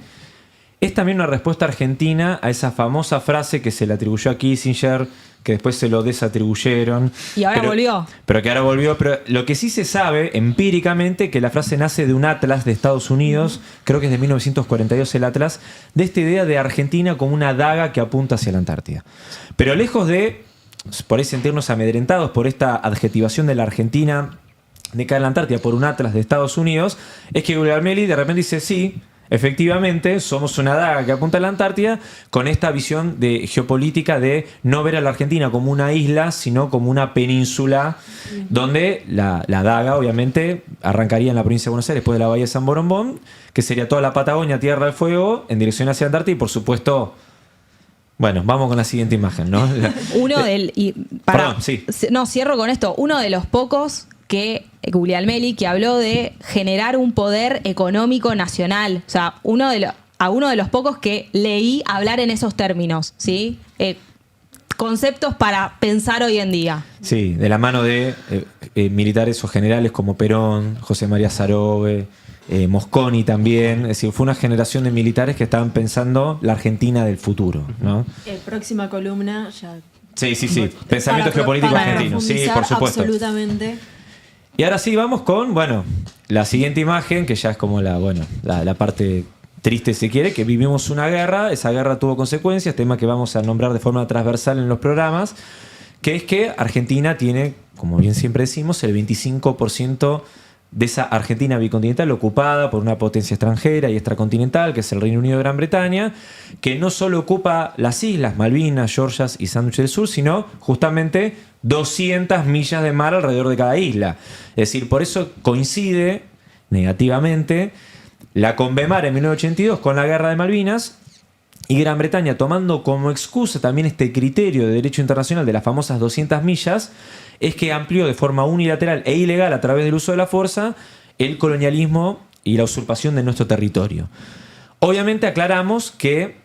es también una respuesta argentina a esa famosa frase que se le atribuyó a Kissinger, que después se lo desatribuyeron. Y ahora volvió. Pero que ahora volvió. Pero lo que sí se sabe empíricamente, que la frase nace de un atlas de Estados Unidos, creo que es de 1942 el atlas, de esta idea de Argentina como una daga que apunta hacia la Antártida. Pero lejos de, por ahí, sentirnos amedrentados por esta adjetivación de la Argentina de cara a la Antártida por un atlas de Estados Unidos, es que Guglielmelli de repente dice, sí, efectivamente, somos una daga que apunta a la Antártida, con esta visión de geopolítica de no ver a la Argentina como una isla, sino como una península, donde la daga, obviamente, arrancaría en la provincia de Buenos Aires, después de la bahía de San Borombón, que sería toda la Patagonia, Tierra del Fuego, en dirección hacia la Antártida, y por supuesto... Bueno, vamos con la siguiente imagen, ¿no? Perdón, sí. No, cierro con esto. Uno de los pocos que Guglielmelli, que habló de generar un poder económico nacional. O sea, uno de los pocos que leí hablar en esos términos, ¿sí? Conceptos para pensar hoy en día. Sí, de la mano de militares o generales como Perón, José María Sarobe, Mosconi también. Es decir, fue una generación de militares que estaban pensando la Argentina del futuro, ¿no? Próxima columna ya... Sí. Pensamiento geopolítico argentino. Sí, por supuesto. Absolutamente. Y ahora sí, vamos con, bueno, la siguiente imagen, que ya es como la parte triste, si quiere, que vivimos una guerra. Esa guerra tuvo consecuencias, tema que vamos a nombrar de forma transversal en los programas, que es que Argentina tiene, como bien siempre decimos, el 25% de esa Argentina bicontinental ocupada por una potencia extranjera y extracontinental, que es el Reino Unido de Gran Bretaña, que no solo ocupa las islas Malvinas, Georgias y Sándwich del Sur, sino justamente 200 millas de mar alrededor de cada isla. Es decir, por eso coincide negativamente la Convemar en 1982 con la Guerra de Malvinas, y Gran Bretaña, tomando como excusa también este criterio de derecho internacional de las famosas 200 millas, es que amplió de forma unilateral e ilegal a través del uso de la fuerza el colonialismo y la usurpación de nuestro territorio. Obviamente aclaramos que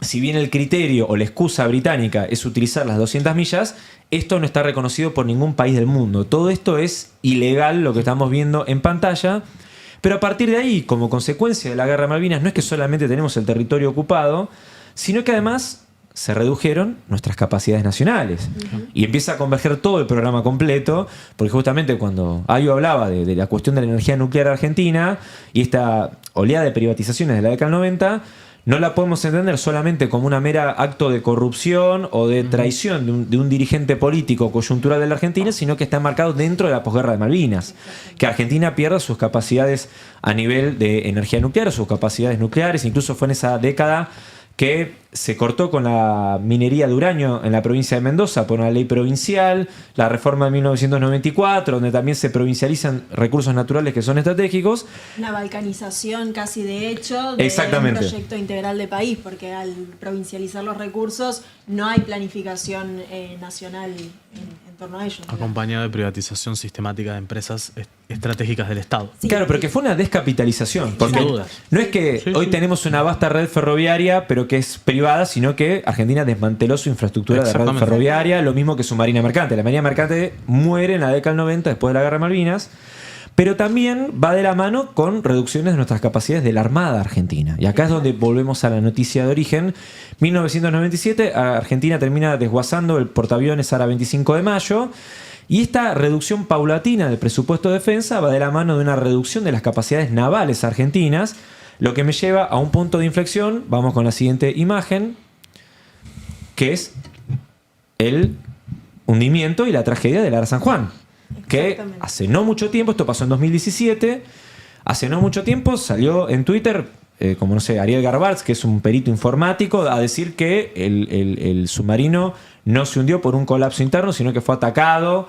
si bien el criterio o la excusa británica es utilizar las 200 millas, esto no está reconocido por ningún país del mundo. Todo esto es ilegal, lo que estamos viendo en pantalla. Pero a partir de ahí, como consecuencia de la Guerra de Malvinas, no es que solamente tenemos el territorio ocupado, sino que además se redujeron nuestras capacidades nacionales. Y empieza a converger todo el programa completo, porque justamente cuando Ayo hablaba de la cuestión de la energía nuclear argentina y esta oleada de privatizaciones de la década del 90, no la podemos entender solamente como una mera acto de corrupción o de traición de un dirigente político coyuntural de la Argentina, sino que está marcado dentro de la posguerra de Malvinas. Que Argentina pierda sus capacidades a nivel de energía nuclear, sus capacidades nucleares. Incluso fue en esa década que se cortó con la minería de uranio en la provincia de Mendoza por una ley provincial, la reforma de 1994, donde también se provincializan recursos naturales que son estratégicos. Una balcanización casi de hecho de un proyecto integral de país, porque al provincializar los recursos no hay planificación nacional en torno a ellos. Acompañado de privatización sistemática de empresas estratégicas del Estado. Sí, claro, pero que fue una descapitalización. Porque no es que hoy tenemos una vasta red ferroviaria, pero que es privada, sino que Argentina desmanteló su infraestructura de red ferroviaria, lo mismo que su marina mercante. La marina mercante muere en la década del 90 después de la Guerra de Malvinas, pero también va de la mano con reducciones de nuestras capacidades de la Armada Argentina. Y acá es donde volvemos a la noticia de origen. 1997, Argentina termina desguazando el portaaviones Ara 25 de Mayo, y esta reducción paulatina del presupuesto de defensa va de la mano de una reducción de las capacidades navales argentinas, lo que me lleva a un punto de inflexión. Vamos con la siguiente imagen, que es el hundimiento y la tragedia del Ara San Juan. Que hace no mucho tiempo, esto pasó en 2017, hace no mucho tiempo salió en Twitter, como no sé, Ariel Garbarz, que es un perito informático, a decir que el submarino no se hundió por un colapso interno, sino que fue atacado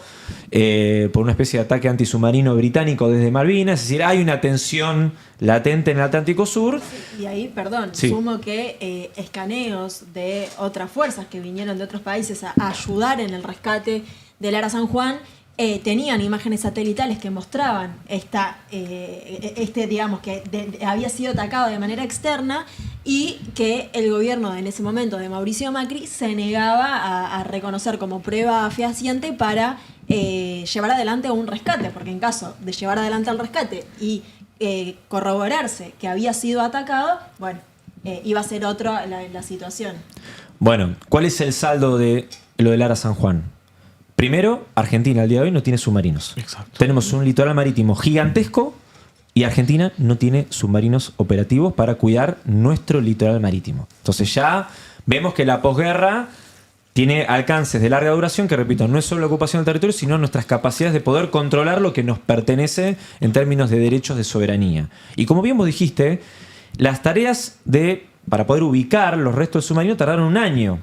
por una especie de ataque antisubmarino británico desde Malvinas. Es decir, hay una tensión latente en el Atlántico Sur. Y ahí, sumo que escaneos de otras fuerzas que vinieron de otros países a ayudar en el rescate del Ara San Juan, tenían imágenes satelitales que mostraban digamos, que había sido atacado de manera externa, y que el gobierno en ese momento de Mauricio Macri se negaba a reconocer como prueba fehaciente para llevar adelante un rescate, porque en caso de llevar adelante el rescate y corroborarse que había sido atacado, bueno, iba a ser otra la situación. Bueno, ¿cuál es el saldo de lo del Ara San Juan? Primero, Argentina al día de hoy no tiene submarinos. Exacto. Tenemos un litoral marítimo gigantesco y Argentina no tiene submarinos operativos para cuidar nuestro litoral marítimo. Entonces ya vemos que la posguerra tiene alcances de larga duración que, repito, no es solo la ocupación del territorio, sino nuestras capacidades de poder controlar lo que nos pertenece en términos de derechos de soberanía. Y como bien vos dijiste, las tareas para poder ubicar los restos del submarino tardaron un año.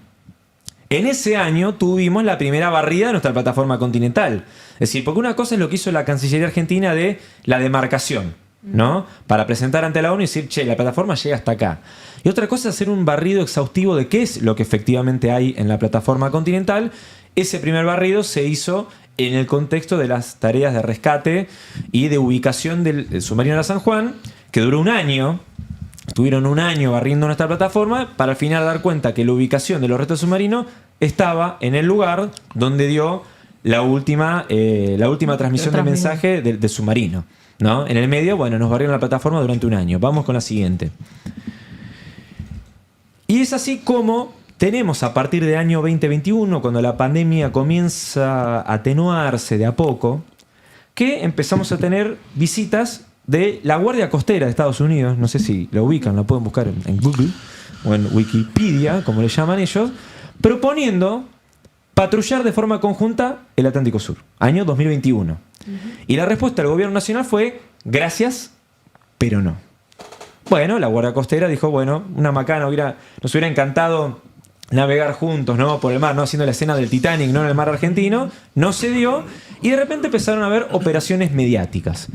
En ese año tuvimos la primera barrida de nuestra plataforma continental. Es decir, porque una cosa es lo que hizo la Cancillería Argentina de la demarcación, ¿no? Para presentar ante la ONU y decir, che, la plataforma llega hasta acá. Y otra cosa es hacer un barrido exhaustivo de qué es lo que efectivamente hay en la plataforma continental. Ese primer barrido se hizo en el contexto de las tareas de rescate y de ubicación del submarino Ara San Juan, que duró un año. Estuvieron un año barriendo nuestra plataforma para al final dar cuenta que la ubicación de los restos submarinos estaba en el lugar donde dio la última transmisión de mensaje del submarino, ¿no? En el medio, bueno, nos barrieron la plataforma durante un año. Vamos con la siguiente. Y es así como tenemos a partir del año 2021, cuando la pandemia comienza a atenuarse de a poco, que empezamos a tener visitas de la Guardia Costera de Estados Unidos. No sé si la ubican, la pueden buscar en Google o en Wikipedia, como le llaman ellos, proponiendo patrullar de forma conjunta el Atlántico Sur, año 2021. Y la respuesta del gobierno nacional fue, gracias, pero no. Bueno, la Guardia Costera dijo, bueno, una macana, nos hubiera encantado navegar juntos, ¿no? Por el mar, ¿no? Haciendo la escena del Titanic, ¿no? En el mar argentino. No se dio. Y de repente empezaron a haber operaciones mediáticas.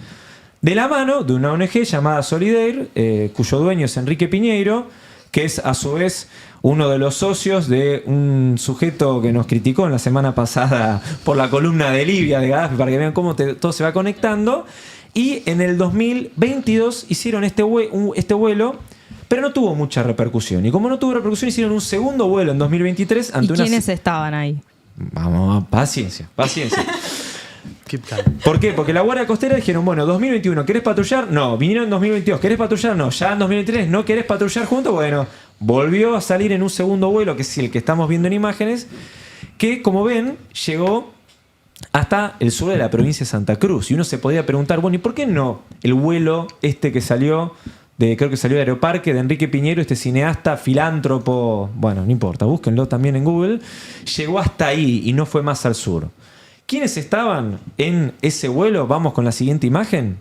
De la mano de una ONG llamada Solidaire, cuyo dueño es Enrique Piñeiro, que es a su vez uno de los socios de un sujeto que nos criticó en la semana pasada por la columna de Libia de Gaddafi, para que vean cómo todo se va conectando. Y en el 2022 hicieron este vuelo, pero no tuvo mucha repercusión. Y como no tuvo repercusión, hicieron un segundo vuelo en 2023 ante ¿Y quiénes estaban ahí? Vamos, paciencia. ¿Por qué? Porque la Guardia Costera dijeron, bueno, 2021, ¿querés patrullar? No. Vinieron en 2022, ¿querés patrullar? No. Ya en 2023, ¿no querés patrullar juntos? Bueno, volvió a salir en un segundo vuelo, que es el que estamos viendo en imágenes, que, como ven, llegó hasta el sur de la provincia de Santa Cruz. Y uno se podía preguntar, bueno, ¿y por qué no el vuelo que salió creo que salió de Aeroparque, de Enrique Piñeiro, este cineasta, filántropo, bueno, no importa, búsquenlo también en Google, llegó hasta ahí y no fue más al sur? ¿Quiénes estaban en ese vuelo? Vamos con la siguiente imagen.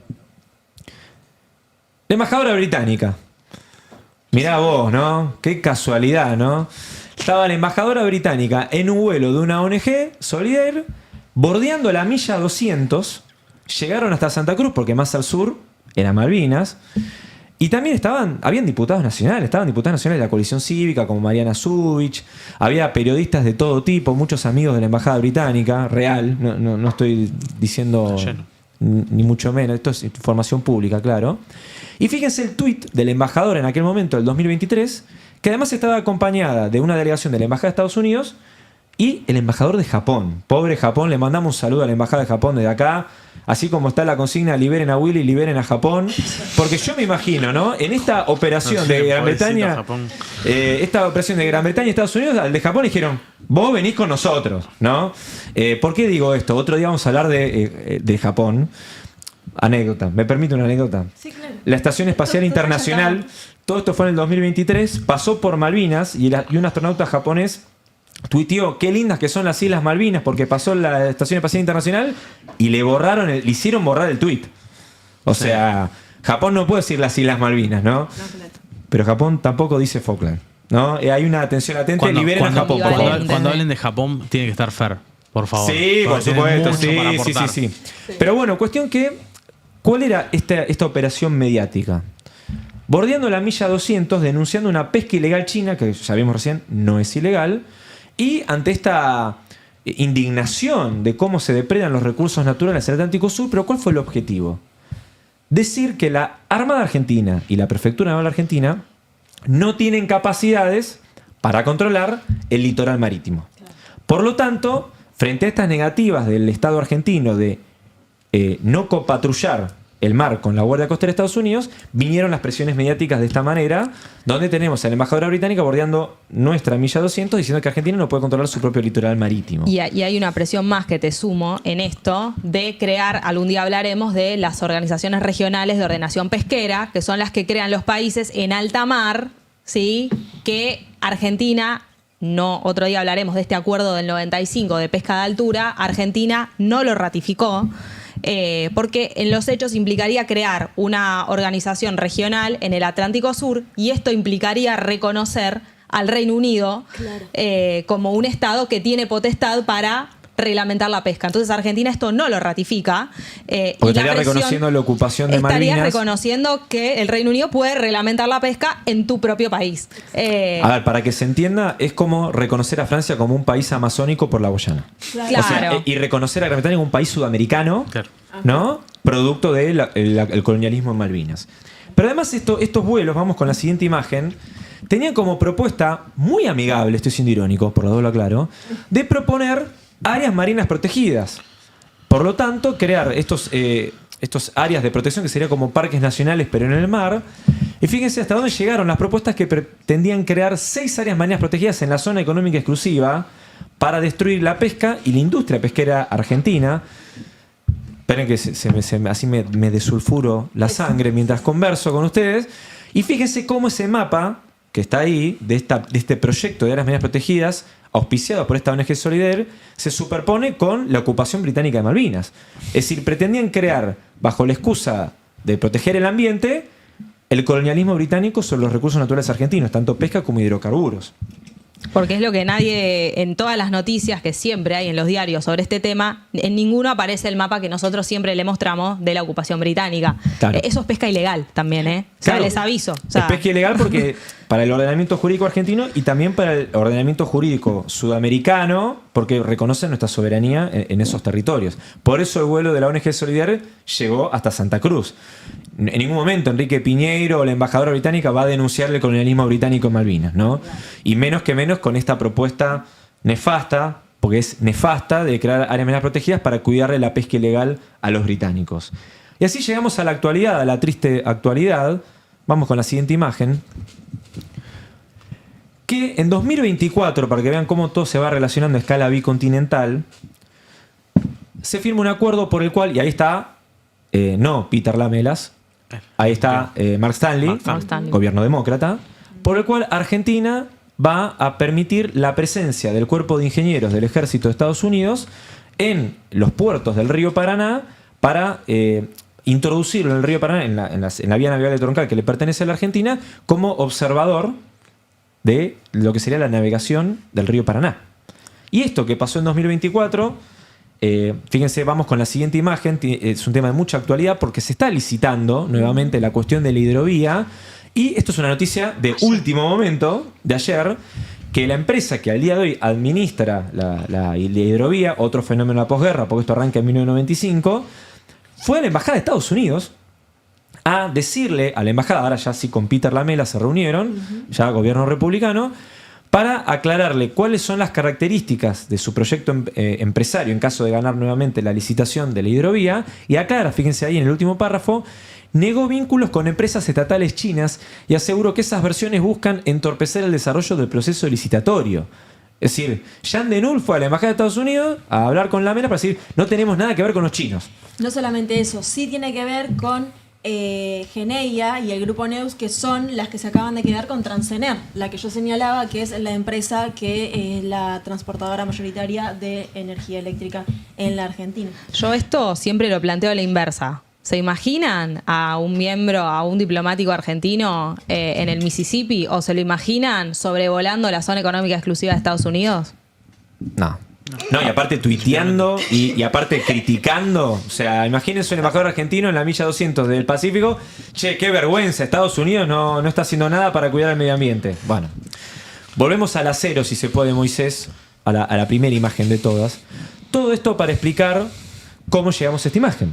La embajadora británica. Mirá vos, ¿no? Qué casualidad, ¿no? Estaba la embajadora británica en un vuelo de una ONG, Solidaire, bordeando la milla 200. Llegaron hasta Santa Cruz, porque más al sur era Malvinas. Y también habían diputados nacionales, estaban diputados nacionales de la coalición cívica, como Mariana Zubich, había periodistas de todo tipo, muchos amigos de la embajada británica, real, no estoy diciendo ni mucho menos, esto es información pública, claro. Y fíjense el tuit del embajador en aquel momento, del 2023, que además estaba acompañada de una delegación de la embajada de Estados Unidos y el embajador de Japón. Pobre Japón, le mandamos un saludo a la embajada de Japón desde acá. Así como está la consigna, liberen a Willy, liberen a Japón. Porque yo me imagino, ¿no? En esta operación de Gran Bretaña, esta operación de Gran Bretaña y Estados Unidos, al de Japón dijeron, vos venís con nosotros, ¿no? ¿Por qué digo esto? Otro día vamos a hablar de Japón. Anécdota, ¿me permite una anécdota? Sí, claro. La Estación Espacial Internacional, todo esto fue en el 2023, pasó por Malvinas y un astronauta japonés tuiteó qué lindas que son las Islas Malvinas porque pasó la Estación Espacial Internacional y le hicieron borrar el tuit. O sea, Japón no puede decir las Islas Malvinas, ¿no? Pero Japón tampoco dice Falkland, ¿no? Hay una atención atenta, liberen a Japón. Cuando hablen de Japón, tiene que estar Fer, por favor. Sí, por supuesto, sí. Pero bueno, cuestión que, ¿cuál era esta operación mediática? Bordeando la milla 200, denunciando una pesca ilegal china, que ya vimos recién, no es ilegal. Y ante esta indignación de cómo se depredan los recursos naturales del Atlántico Sur, ¿pero cuál fue el objetivo? Decir que la Armada Argentina y la Prefectura Naval Argentina no tienen capacidades para controlar el litoral marítimo. Por lo tanto, frente a estas negativas del Estado argentino de no copatrullar el mar con la Guardia Costera de Estados Unidos, vinieron las presiones mediáticas de esta manera, donde tenemos a la embajadora británica bordeando nuestra milla 200 diciendo que Argentina no puede controlar su propio litoral marítimo. Y hay una presión más que te sumo en esto de crear, algún día hablaremos de las organizaciones regionales de ordenación pesquera, que son las que crean los países en alta mar, ¿sí? Que Argentina, no, otro día hablaremos de este acuerdo del 95 de pesca de altura, Argentina no lo ratificó. Porque en los hechos implicaría crear una organización regional en el Atlántico Sur y esto implicaría reconocer al Reino Unido como un Estado que tiene potestad para reglamentar la pesca. Entonces Argentina esto no lo ratifica. Porque estaría reconociendo la ocupación de Malvinas. Estaría reconociendo que el Reino Unido puede reglamentar la pesca en tu propio país. A ver, para que se entienda, es como reconocer a Francia como un país amazónico por la Guayana. Claro. O sea, y reconocer a Gran Bretaña como un país sudamericano, ¿no? Producto del colonialismo en Malvinas. Pero además estos vuelos, vamos con la siguiente imagen, tenían como propuesta muy amigable, estoy siendo irónico, por la doble aclaro, de proponer áreas marinas protegidas. Por lo tanto, crear estos áreas de protección que serían como parques nacionales, pero en el mar. Y fíjense hasta dónde llegaron las propuestas que pretendían crear 6 áreas marinas protegidas en la zona económica exclusiva para destruir la pesca y la industria pesquera argentina. Esperen que así me desulfuro la sangre mientras converso con ustedes. Y fíjense cómo ese mapa que está ahí, de este proyecto de áreas marinas protegidas, auspiciado por esta ONG Solidaire, se superpone con la ocupación británica de Malvinas. Es decir, pretendían crear, bajo la excusa de proteger el ambiente, el colonialismo británico sobre los recursos naturales argentinos, tanto pesca como hidrocarburos. Porque es lo que nadie, en todas las noticias que siempre hay en los diarios sobre este tema, en ninguno aparece el mapa que nosotros siempre le mostramos de la ocupación británica. Claro. Eso es pesca ilegal también, ¿eh? O sea, Claro. les aviso. O sea, Es pesca ilegal porque para el ordenamiento jurídico argentino y también para el ordenamiento jurídico sudamericano, porque reconocen nuestra soberanía en esos territorios. Por eso el vuelo de la ONG Solidaire llegó hasta Santa Cruz. En ningún momento Enrique Piñeiro o la embajadora británica va a denunciar el colonialismo británico en Malvinas, ¿no? Y menos con esta propuesta nefasta, porque es nefasta, de crear áreas marinas protegidas para cuidarle la pesca ilegal a los británicos. Y así llegamos a la actualidad, a la triste actualidad. Vamos con la siguiente imagen. Que en 2024, para que vean cómo todo se va relacionando a escala bicontinental, se firma un acuerdo por el cual, y ahí está, no Peter Lamelas, ahí está Mark Stanley, gobierno demócrata, por el cual Argentina va a permitir la presencia del cuerpo de ingenieros del ejército de Estados Unidos en los puertos del río Paraná para introducirlo en el río Paraná, en la vía navegable troncal que le pertenece a la Argentina, como observador de lo que sería la navegación del río Paraná. Y esto que pasó en 2024, fíjense, vamos con la siguiente imagen, es un tema de mucha actualidad porque se está licitando nuevamente la cuestión de la hidrovía. Y esto es una noticia de último momento, de ayer, que la empresa que al día de hoy administra la hidrovía, otro fenómeno de la posguerra, porque esto arranca en 1995, fue a la embajada de Estados Unidos a decirle a la embajada, ahora ya sí con Peter Lamela se reunieron, ya gobierno republicano, para aclararle cuáles son las características de su proyecto empresario en caso de ganar nuevamente la licitación de la hidrovía, y aclara, fíjense ahí en el último párrafo, negó vínculos con empresas estatales chinas y aseguró que esas versiones buscan entorpecer el desarrollo del proceso licitatorio. Es decir, Jean Denul fue a la embajada de Estados Unidos a hablar con Lamela para decir, no tenemos nada que ver con los chinos. No solamente eso, sí tiene que ver con Geneia y el grupo Neus, que son las que se acaban de quedar con Transener, la que yo señalaba que es la empresa que es la transportadora mayoritaria de energía eléctrica en la Argentina. yo esto siempre lo planteo a la inversa. ¿Se imaginan a un miembro, a un diplomático argentino en el Mississippi o se lo imaginan sobrevolando la zona económica exclusiva de Estados Unidos? No. No, y aparte tuiteando y aparte criticando. O sea, imagínense un embajador argentino en la milla 200 del Pacífico. Che, qué vergüenza, Estados Unidos no está haciendo nada para cuidar el medio ambiente. Bueno, volvemos al acero, si se puede, Moisés, a la primera imagen de todas. Todo esto para explicar cómo llegamos a esta imagen.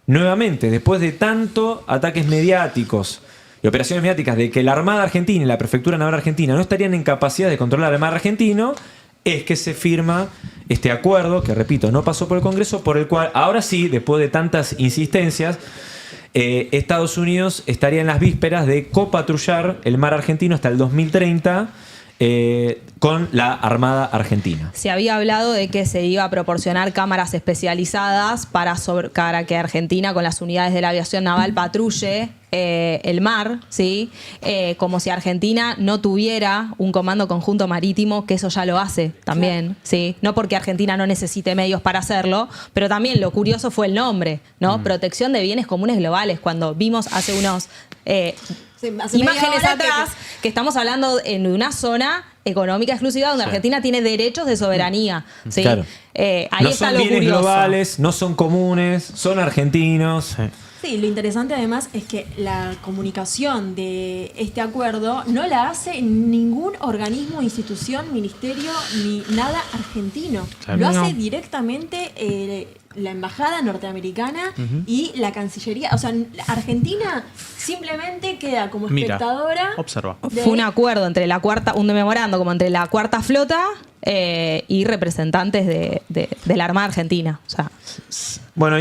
Nuevamente, después de tanto ataques mediáticos y operaciones mediáticas de que la Armada Argentina y la Prefectura Naval Argentina no estarían en capacidad de controlar el mar argentino, es que se firma este acuerdo, que repito, no pasó por el Congreso, por el cual ahora sí, después de tantas insistencias, Estados Unidos estaría en las vísperas de copatrullar el mar argentino hasta el 2030 con la Armada Argentina. Se había hablado de que se iba a proporcionar cámaras especializadas para que Argentina con las unidades de la aviación naval patrulle el mar, ¿sí? Como si Argentina no tuviera un comando conjunto marítimo, que eso ya lo hace también, ¿sí? No porque Argentina no necesite medios para hacerlo, pero también lo curioso fue el nombre, ¿no? Protección de bienes comunes globales, cuando vimos hace unos imágenes atrás que estamos hablando en una zona económica exclusiva donde Argentina tiene derechos de soberanía, ¿sí? Claro. Ahí no está son lo bienes curioso. globales, no son comunes, son argentinos. Sí, lo interesante además es que la comunicación de este acuerdo no la hace ningún organismo, institución, ministerio ni nada argentino. Claro. Lo hace No. directamente la embajada norteamericana y la Cancillería. O sea, Argentina simplemente queda como Mira, espectadora. observa. de- Fue un acuerdo entre un memorando como entre la cuarta flota y representantes de la Armada Argentina. O sea, Bueno,